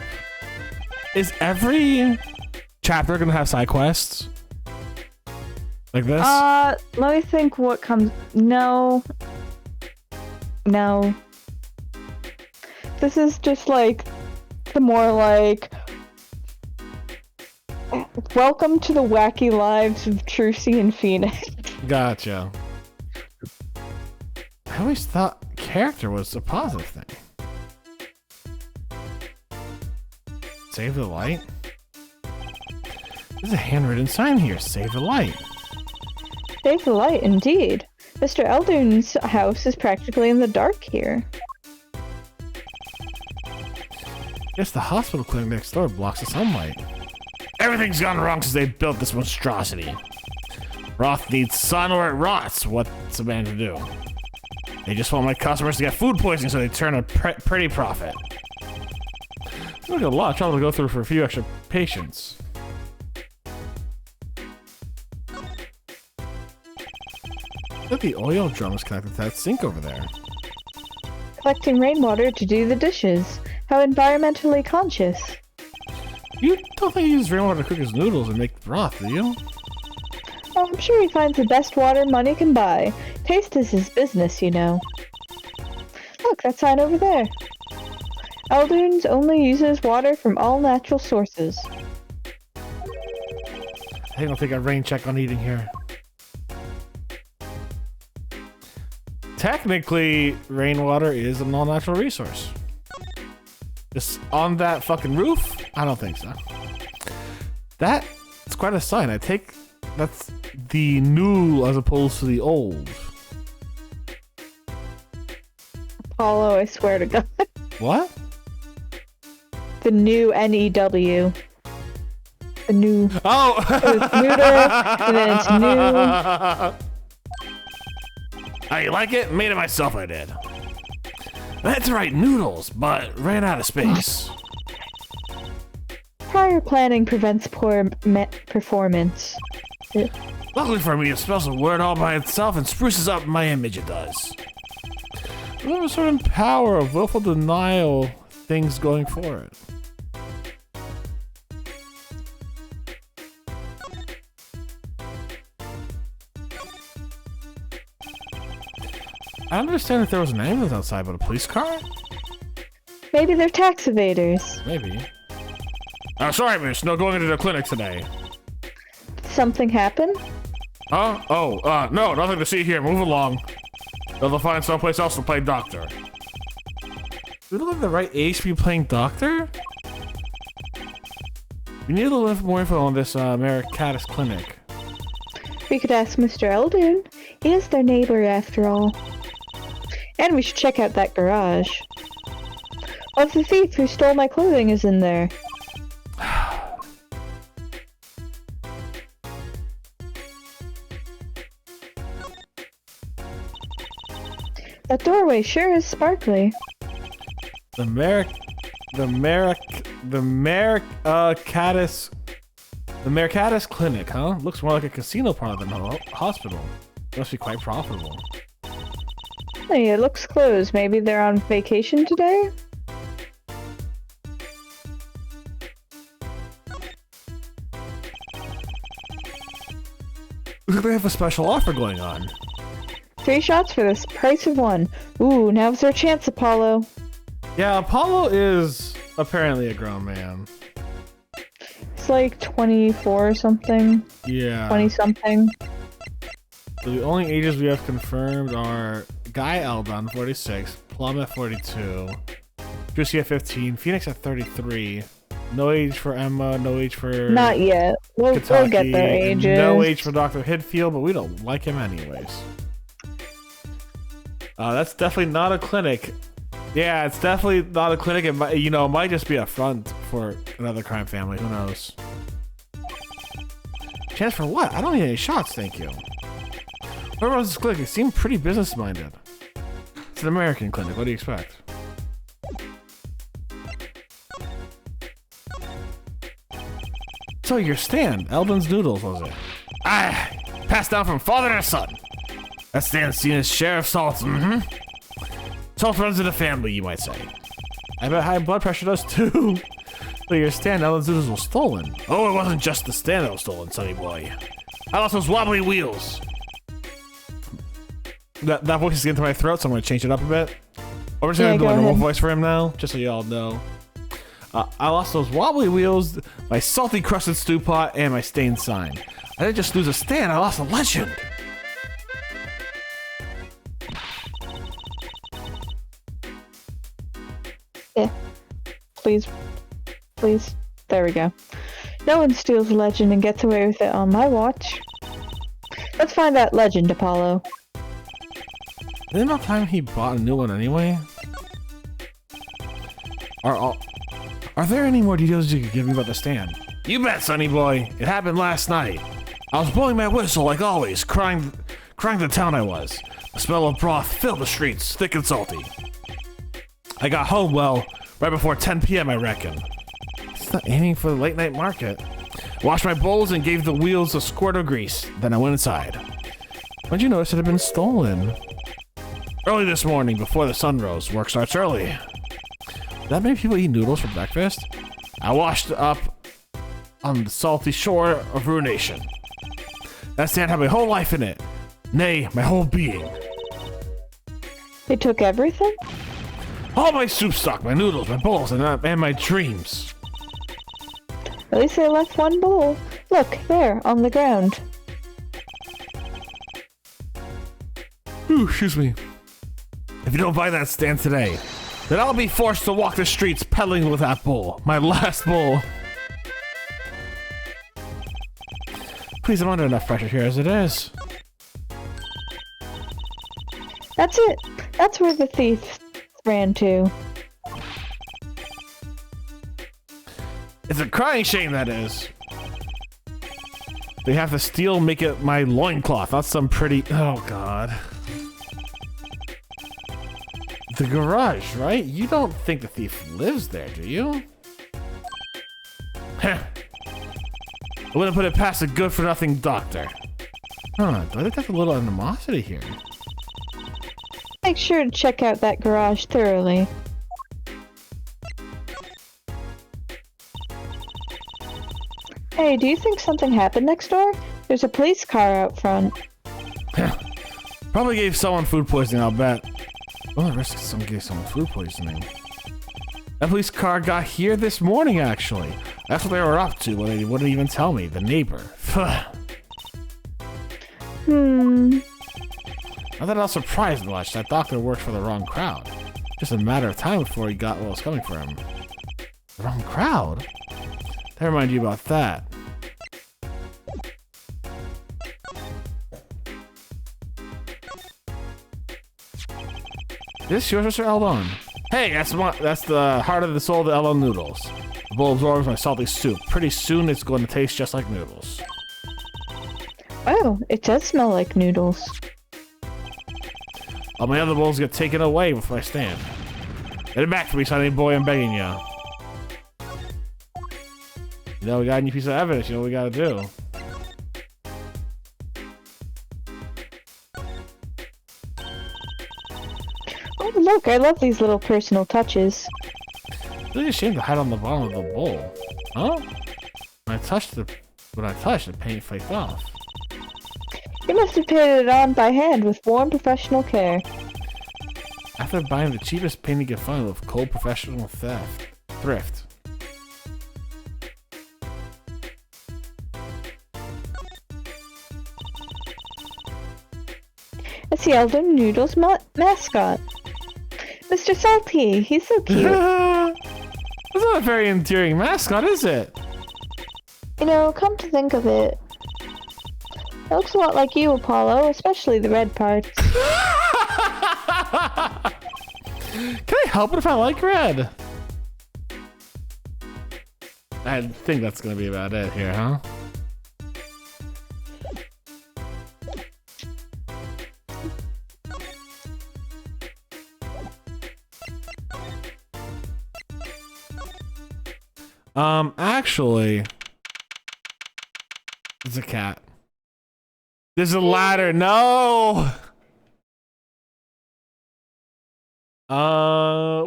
Is every chapter gonna have side quests? Like this? Let me think what comes... No. No. This is just like... the more like... Welcome to the wacky lives of Trucy and Phoenix. Gotcha. I always thought character was a positive thing. Save the light? There's a handwritten sign here. Save the light. Save the light, indeed. Mr. Eldoon's house is practically in the dark here. Guess the hospital clinic next door blocks the sunlight. Everything's gone wrong since they built this monstrosity. Broth needs sun or it rots. What's a man to do? They just want my customers to get food poisoning so they turn a pretty profit. It's like a lot of trouble to go through for a few extra patients. Look, the oil drum is connected to that sink over there. Collecting rainwater to do the dishes. How environmentally conscious. You don't think he uses rainwater to cook his noodles and make broth, do you? Oh, I'm sure he finds the best water money can buy. Taste is his business, you know. Look, that sign over there. Eldoon's only uses water from all natural sources. I don't think I rain check on eating here. Technically, rainwater is an all-natural resource. Just on that fucking roof? I don't think so. That's quite a sign. I take that's the new as opposed to the old. Apollo, I swear to God. What? The new NEW. The new. Oh! It's neuter, and then it's new. Oh, you like it? Made it myself, I did. That's right, noodles, but ran out of space. Prior planning prevents poor performance. Luckily for me, it spells a word all by itself and spruces up my image, it does. We have a certain power of willful denial things going for it. I understand if there was an ambulance outside, but a police car? Maybe they're tax evaders. Maybe. Sorry, miss. No going into the clinic today. Did something happen? Huh? Oh, no, nothing to see here. Move along. They'll find someplace else to play doctor. We look like the right age to be playing doctor? We need a little more info on this Botanist Clinic. We could ask Mr. Eldoon. He is their neighbor after all. And we should check out that garage. Oh, the thief who stole my clothing is in there. That doorway sure is sparkly. The Mercatus Clinic, huh? Looks more like a casino part than a hospital. Must be quite profitable. Hey, it looks closed. Maybe they're on vacation today? Looks like they have a special offer going on. 3 shots for this price of 1. Ooh, now's our chance, Apollo. Yeah, Apollo is apparently a grown man. It's like 24 or something. Yeah. 20-something. So the only ages we have confirmed are Guy Eldon, 46, Plum at 42, Juicy at 15, Phoenix at 33. No age for Emma, no age for... Not yet. We'll get their ages. No age for Dr. Hidfield, but we don't like him anyways. That's definitely not a clinic. Yeah, it's definitely not a clinic. It might, it might just be a front for another crime family. Who knows? Chance for what? I don't need any shots, thank you. Whoever runs this clinic, it seemed pretty business-minded. It's an American clinic. What do you expect? So your stand, Eldon's Noodles, was it? Ah, passed down from father to son. That stand's seen as share of salts. Salt runs in the family, you might say. I bet high blood pressure does too. So your stand, Eldon's Noodles, was stolen. Oh, it wasn't just the stand that was stolen, sonny boy. I lost those wobbly wheels. That voice is getting to my throat, so I'm gonna change it up a bit. We're just gonna do a normal voice for him now, just so you all know. I lost those wobbly wheels, my salty crusted stew pot, and my stained sign. I didn't just lose a stand, I lost a legend. Yeah. Please. Please. There we go. No one steals a legend and gets away with it on my watch. Let's find that legend, Apollo. Isn't it about time he bought a new one anyway? Are there any more details you could give me about the stand? You bet, sonny boy. It happened last night. I was blowing my whistle like always, crying the town I was. The smell of broth filled the streets, thick and salty. I got home, well, right before 10 p.m. I reckon. It's not aiming for the late night market. Washed my bowls and gave the wheels a squirt of grease. Then I went inside. When'd you notice it had been stolen? Early this morning, before the sun rose. Work starts early. That many people eat noodles for breakfast? I washed up on the salty shore of ruination. That stand had my whole life in it. Nay, my whole being. They took everything? All my soup stock, my noodles, my bowls, and my dreams. At least they left one bowl. Look, there, on the ground. Ooh, excuse me. If you don't buy that stand today, then I'll be forced to walk the streets peddling with that bowl. My last bowl. Please, I'm under enough pressure here as it is. That's it. That's where the thief ran to. It's a crying shame, that is. They have to steal, make it my loincloth. Not some pretty... Oh, God. The garage, right? You don't think the thief lives there, do you? Heh. I wouldn't put it past a good-for-nothing doctor. Huh, do I detect a little animosity here? Make sure to check out that garage thoroughly. Hey, do you think something happened next door? There's a police car out front. Probably gave someone food poisoning, I'll bet. Oh, the risk someone gave someone food poisoning. That police car got here this morning, actually. That's what they were up to, but they wouldn't even tell me. The neighbor. Not that I was surprised much. That doctor worked for the wrong crowd. Just a matter of time before he got what was coming for him. The wrong crowd? Never mind you about that. This yours, Mr. Eldon? Hey, that's the heart of the soul of the Eldon noodles. The bowl absorbs my salty soup. Pretty soon it's going to taste just like noodles. Oh, it does smell like noodles. All my other bowls get taken away before I stand. Get it back to me, sonny boy, I'm begging you. You know, we got a new piece of evidence. You know what we gotta do. Oh, look, I love these little personal touches. It's really a shame to hide on the bottom of the bowl. Huh? When I touched, the paint flaked off. You must have painted it on by hand with warm professional care. After buying the cheapest paint you could find with cold professional thrift. It's the Elder Noodles mascot. Mr. Salty, he's so cute. That's not a very endearing mascot, is it? You know, come to think of it, it looks a lot like you, Apollo, especially the red parts. Can I help it if I like red? I think that's gonna be about it here, huh? Actually, it's a cat. There's a ladder. No.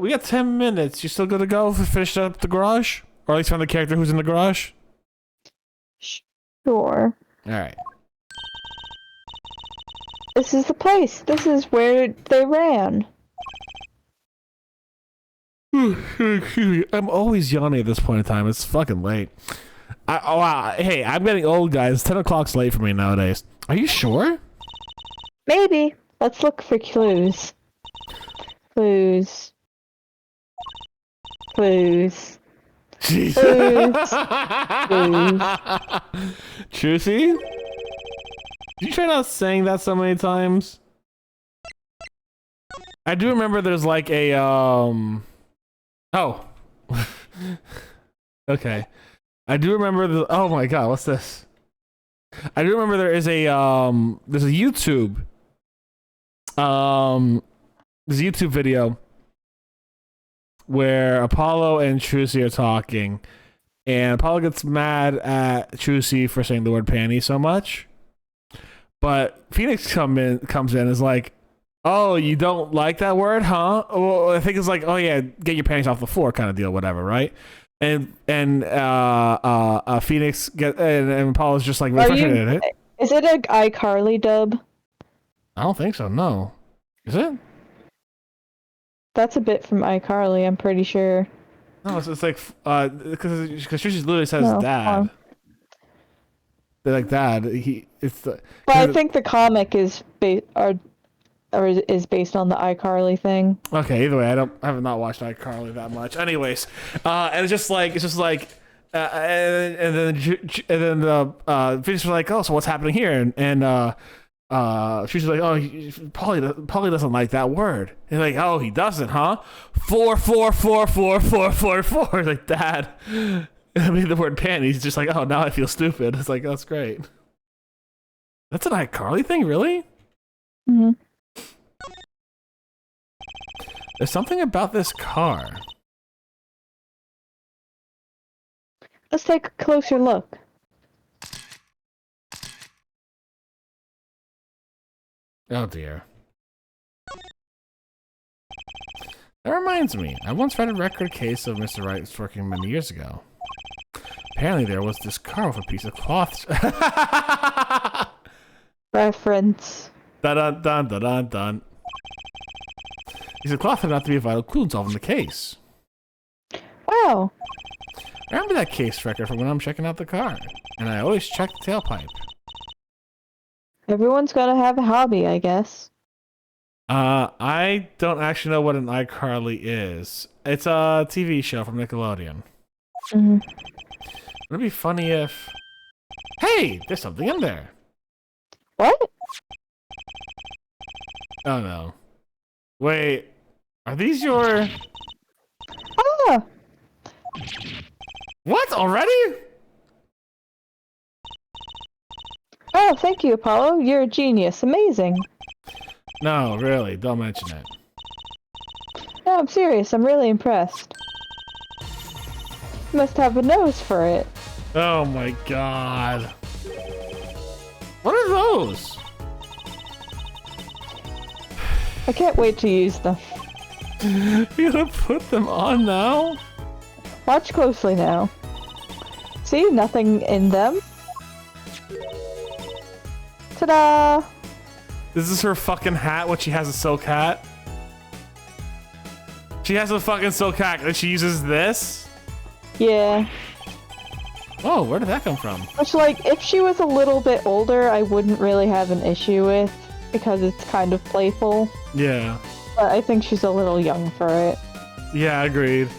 We got 10 minutes. You still good to go for finish up the garage, or at least find the character who's in the garage? Sure. All right. This is the place. This is where they ran. I'm always yawning at this point in time. It's fucking late. Hey, I'm getting old, guys. 10 o'clock's late for me nowadays. Are you sure? Maybe. Let's look for clues. Clues. Clues. Jeez. Clues. Trucy? Did you try not saying that so many times? I do remember there's like a, Oh. Okay. I do remember the. Oh my god, what's this? I do remember there is a there's a YouTube there's a YouTube video where Apollo and Trucy are talking, and Apollo gets mad at Trucy for saying the word panty so much, but Phoenix comes in and is like, oh, you don't like that word, huh? Well, I think it's like, oh yeah, get your panties off the floor kind of deal, whatever, right? And Phoenix and Apollo's just like frustrated at it. Is it an iCarly dub? I don't think so. No, is it? That's a bit from iCarly, I'm pretty sure. No, it's like because she literally says dad. They're like dad. But I think the comic is based on the iCarly thing. Okay, either way, I have not watched iCarly that much. Anyways, and it's just like and then Phoenix was like, oh, so what's happening here? And she's like, oh, Paulie doesn't like that word. And like, oh, he doesn't, huh? 4 like dad. I mean the word panties. He's just like, oh, now I feel stupid. It's like, that's great. That's an iCarly thing, really? Mm-hmm. There's something about this car. Let's take a closer look. Oh dear. That reminds me, I once read a record case of Mr. Wright's working many years ago. Apparently there was this car with a piece of cloth. Reference. Dun dun dun dun dun. Piece of cloth turned out to be a vital clue involved in the case. Wow. I remember that case record from when I'm checking out the car, and I always check the tailpipe. Everyone's gotta have a hobby, I guess. I don't actually know what an iCarly is. It's a TV show from Nickelodeon. Mm-hmm. It'd be funny if... Hey! There's something in there! What? Oh no. Wait. Are these your... Ah! What? Already? Oh, thank you, Apollo. You're a genius. Amazing. No, really, don't mention it. No, I'm serious. I'm really impressed. You must have a nose for it. Oh my god. What are those? I can't wait to use them. You gonna put them on now? Watch closely now. See? Nothing in them. Ta-da! This is her fucking hat when she has a silk hat? She has a fucking silk hat and she uses this? Yeah. Oh, where did that come from? Which, like, if she was a little bit older, I wouldn't really have an issue with, because it's kind of playful. Yeah. But I think she's a little young for it. Yeah, agreed.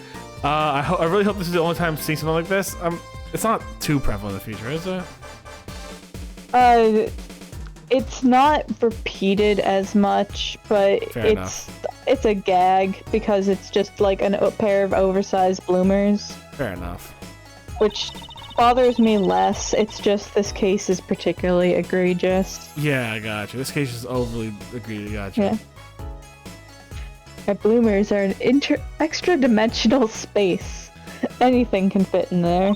I really hope this is the only time seeing something like this. It's not too prevalent in the future, is it? It's not repeated as much, but it's a gag because it's just like a pair of oversized bloomers. Fair enough. Which bothers me less. It's just this case is particularly egregious. Yeah, I got you. This case is overly egregious. Got you. Yeah. Our bloomers are an extra-dimensional space. Anything can fit in there.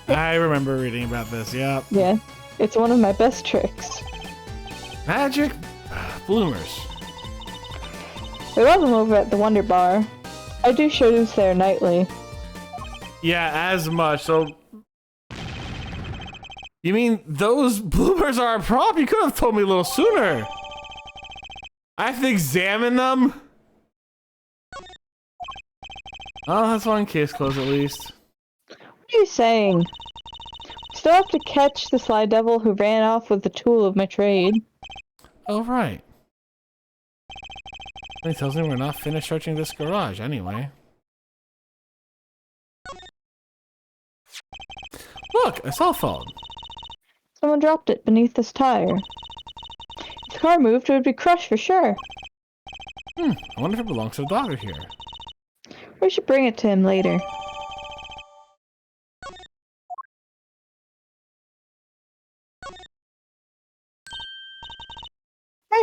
I remember reading about this, yeah. Yeah, it's one of my best tricks. Magic bloomers. We love them over at the Wonder Bar. I do shows there nightly. Yeah, as much, so... You mean those bloomers are a prop? You could have told me a little sooner. I have to examine them? Oh, that's one case closed at least. What are you saying? Still have to catch the sly devil who ran off with the tool of my trade. Oh, right. He tells me we're not finished searching this garage anyway. Look, a cell phone. Someone dropped it beneath this tire. If the car moved, it would be crushed for sure. I wonder if it belongs to the doctor here. We should bring it to him later.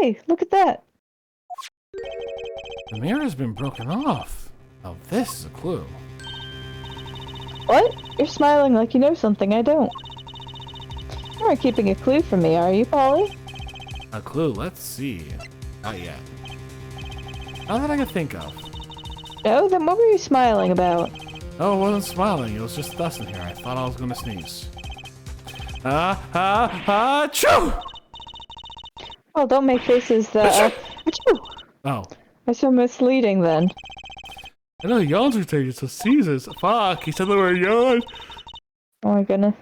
Hey, look at that! The mirror has been broken off. Oh, this is a clue. What? You're smiling like you know something I don't. You aren't keeping a clue from me, are you, Polly? A clue? Let's see. Not yet. Not that I can think of. No? Then what were you smiling about? Oh, I wasn't smiling. It was just dust in here. I thought I was gonna sneeze. Achoo! Oh, don't make faces that achoo! Oh. That's so misleading then. I know yawns are contagious, so sneezes. Fuck, he said the word yawn. Oh my goodness.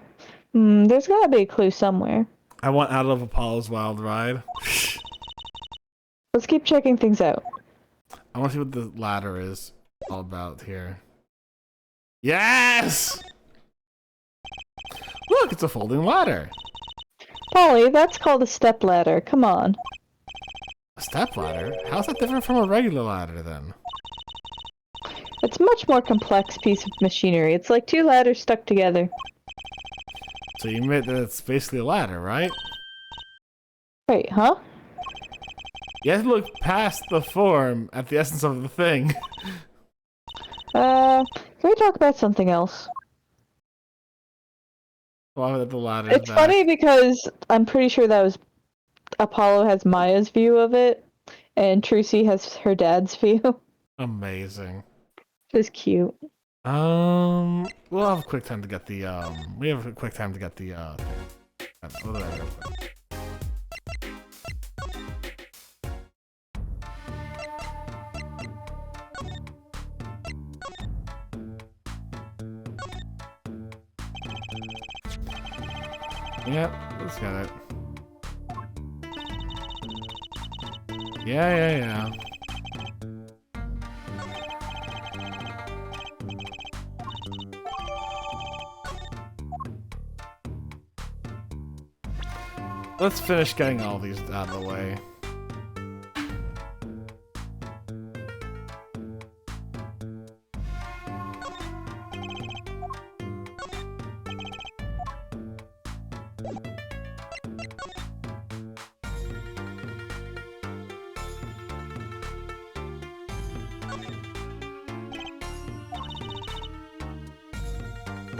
There's gotta be a clue somewhere. I want out of Apollo's wild ride. Let's keep checking things out. I want to see what the ladder is all about here. Yes! Look, it's a folding ladder. Polly, that's called a step ladder. Come on. A step ladder? How's that different from a regular ladder then? It's a much more complex piece of machinery. It's like two ladders stuck together. So you admit that it's basically a ladder, right? Wait, huh? You have to look past the form at the essence of the thing. Can we talk about something else? Well, that the ladder. It's funny because I'm pretty sure that was Apollo has Maya's view of it, and Trucy has her dad's view. Amazing. It's cute. We'll have a quick time to get the we have a quick time to get the Yep, let's get it. Yeah. Let's finish getting all these out of the way.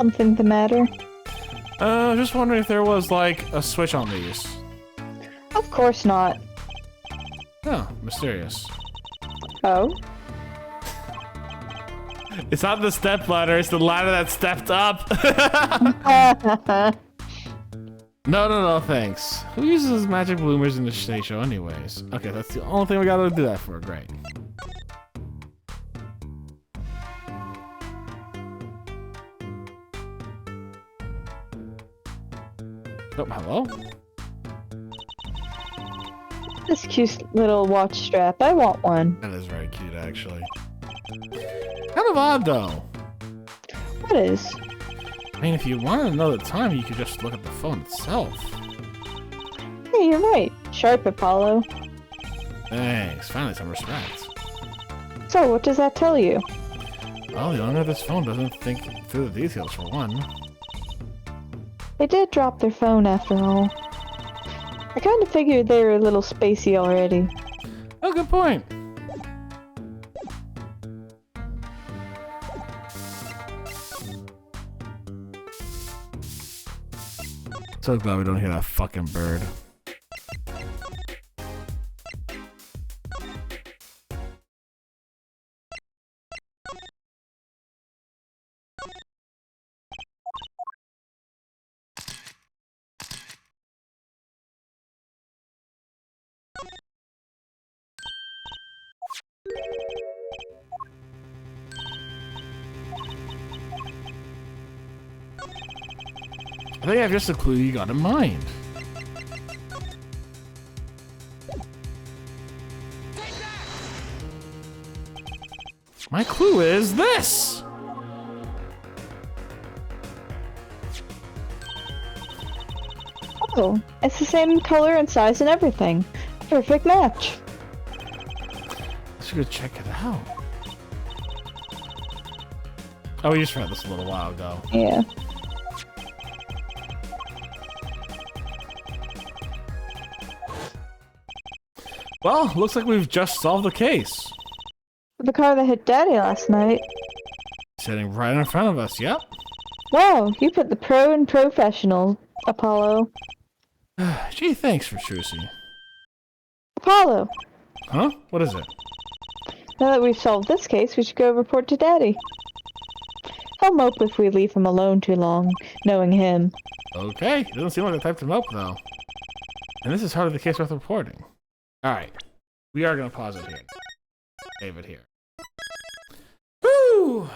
Something the matter? Just wondering if there was, like, a switch on these. Of course not. Oh, mysterious. Oh? It's not the step ladder, it's the ladder that stepped up! No, thanks. Who uses magic bloomers in the stage show anyways? Okay, that's the only thing we gotta do that for, great. Oh, hello? This cute little watch strap. I want one. That is very cute, actually. Kind of odd, though. What is? I mean, if you want to know the time, you could just look at the phone itself. Hey, you're right. Sharp, Apollo. Thanks. Finally, some respect. So, what does that tell you? Well, the owner of this phone doesn't think through the details, for one. They did drop their phone, after all. I kind of figured they were a little spacey already. Oh, good point. So glad we don't hear that fucking bird. I think I have just a clue you got in mind. My clue is this! Oh, it's the same color and size and everything. Perfect match. Let's go check it out. Oh, we just read this a little while ago. Yeah. Well, looks like we've just solved the case. The car that hit Daddy last night. Sitting right in front of us, yep. Wow, you put the pro and professional, Apollo. Gee, thanks for choosing. Apollo! Huh? What is it? Now that we've solved this case, we should go report to Daddy. He'll mope if we leave him alone too long, knowing him. Okay, he doesn't seem like the type to mope, though. And this is hardly the case worth reporting. Alright, we are going to pause it here. Save it here. Woo!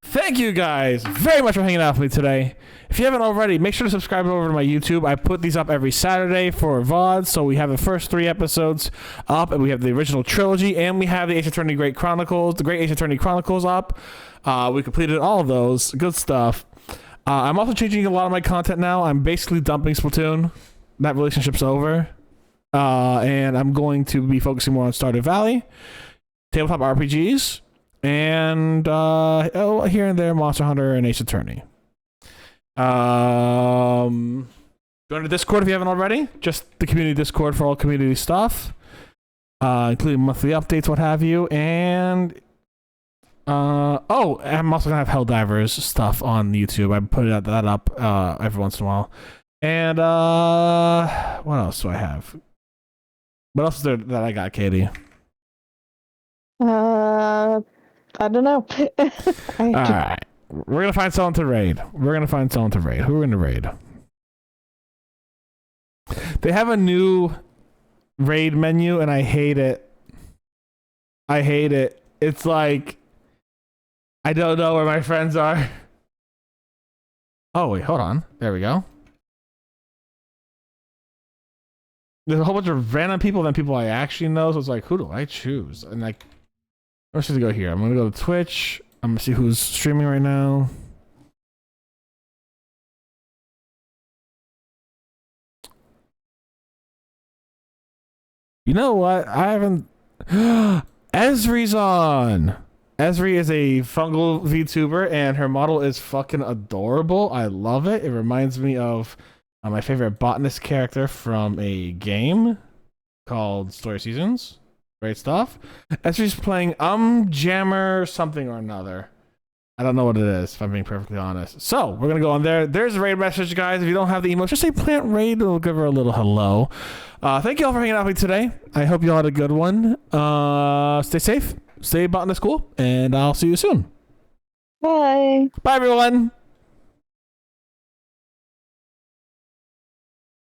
Thank you guys very much for hanging out with me today. If you haven't already, make sure to subscribe over to my YouTube. I put these up every Saturday for VODs, so we have the first 3 episodes up, and we have the original trilogy, and we have the Ace Attorney Great Chronicles, the Great Ace Attorney Chronicles up. We completed all of those. Good stuff. I'm also changing a lot of my content now. I'm basically dumping Splatoon. That relationship's over. And I'm going to be focusing more on Stardew Valley, tabletop RPGs, and here and there Monster Hunter and Ace Attorney. Join the Discord if you haven't already. Just the community Discord for all community stuff, including monthly updates, what have you. And I'm also gonna have Helldivers stuff on YouTube. I put that up every once in a while. And what else do I have? What else is there that I got, Katie? I don't know. Alright. We're gonna find someone to raid. Who are we gonna raid? They have a new raid menu and I hate it. It's like I don't know where my friends are. Oh wait, hold on. There we go. There's a whole bunch of random people than people I actually know, so it's like, who do I choose? And like, I'm just gonna go here. I'm gonna go to Twitch. I'm gonna see who's streaming right now. You know what? I haven't. Esri's on. Esri is a fungal VTuber, and her model is fucking adorable. I love it. It reminds me of my favorite botanist character from a game called Story Seasons. Great stuff. Esri's playing Jammer something or another. I don't know what it is, if I'm being perfectly honest. So, we're going to go on there. There's a raid message, guys. If you don't have the emotes, just say plant raid. We'll give her a little hello. Thank you all for hanging out with me today. I hope you all had a good one. Stay safe. Stay Botanist Cool. And I'll see you soon. Bye. Bye, everyone.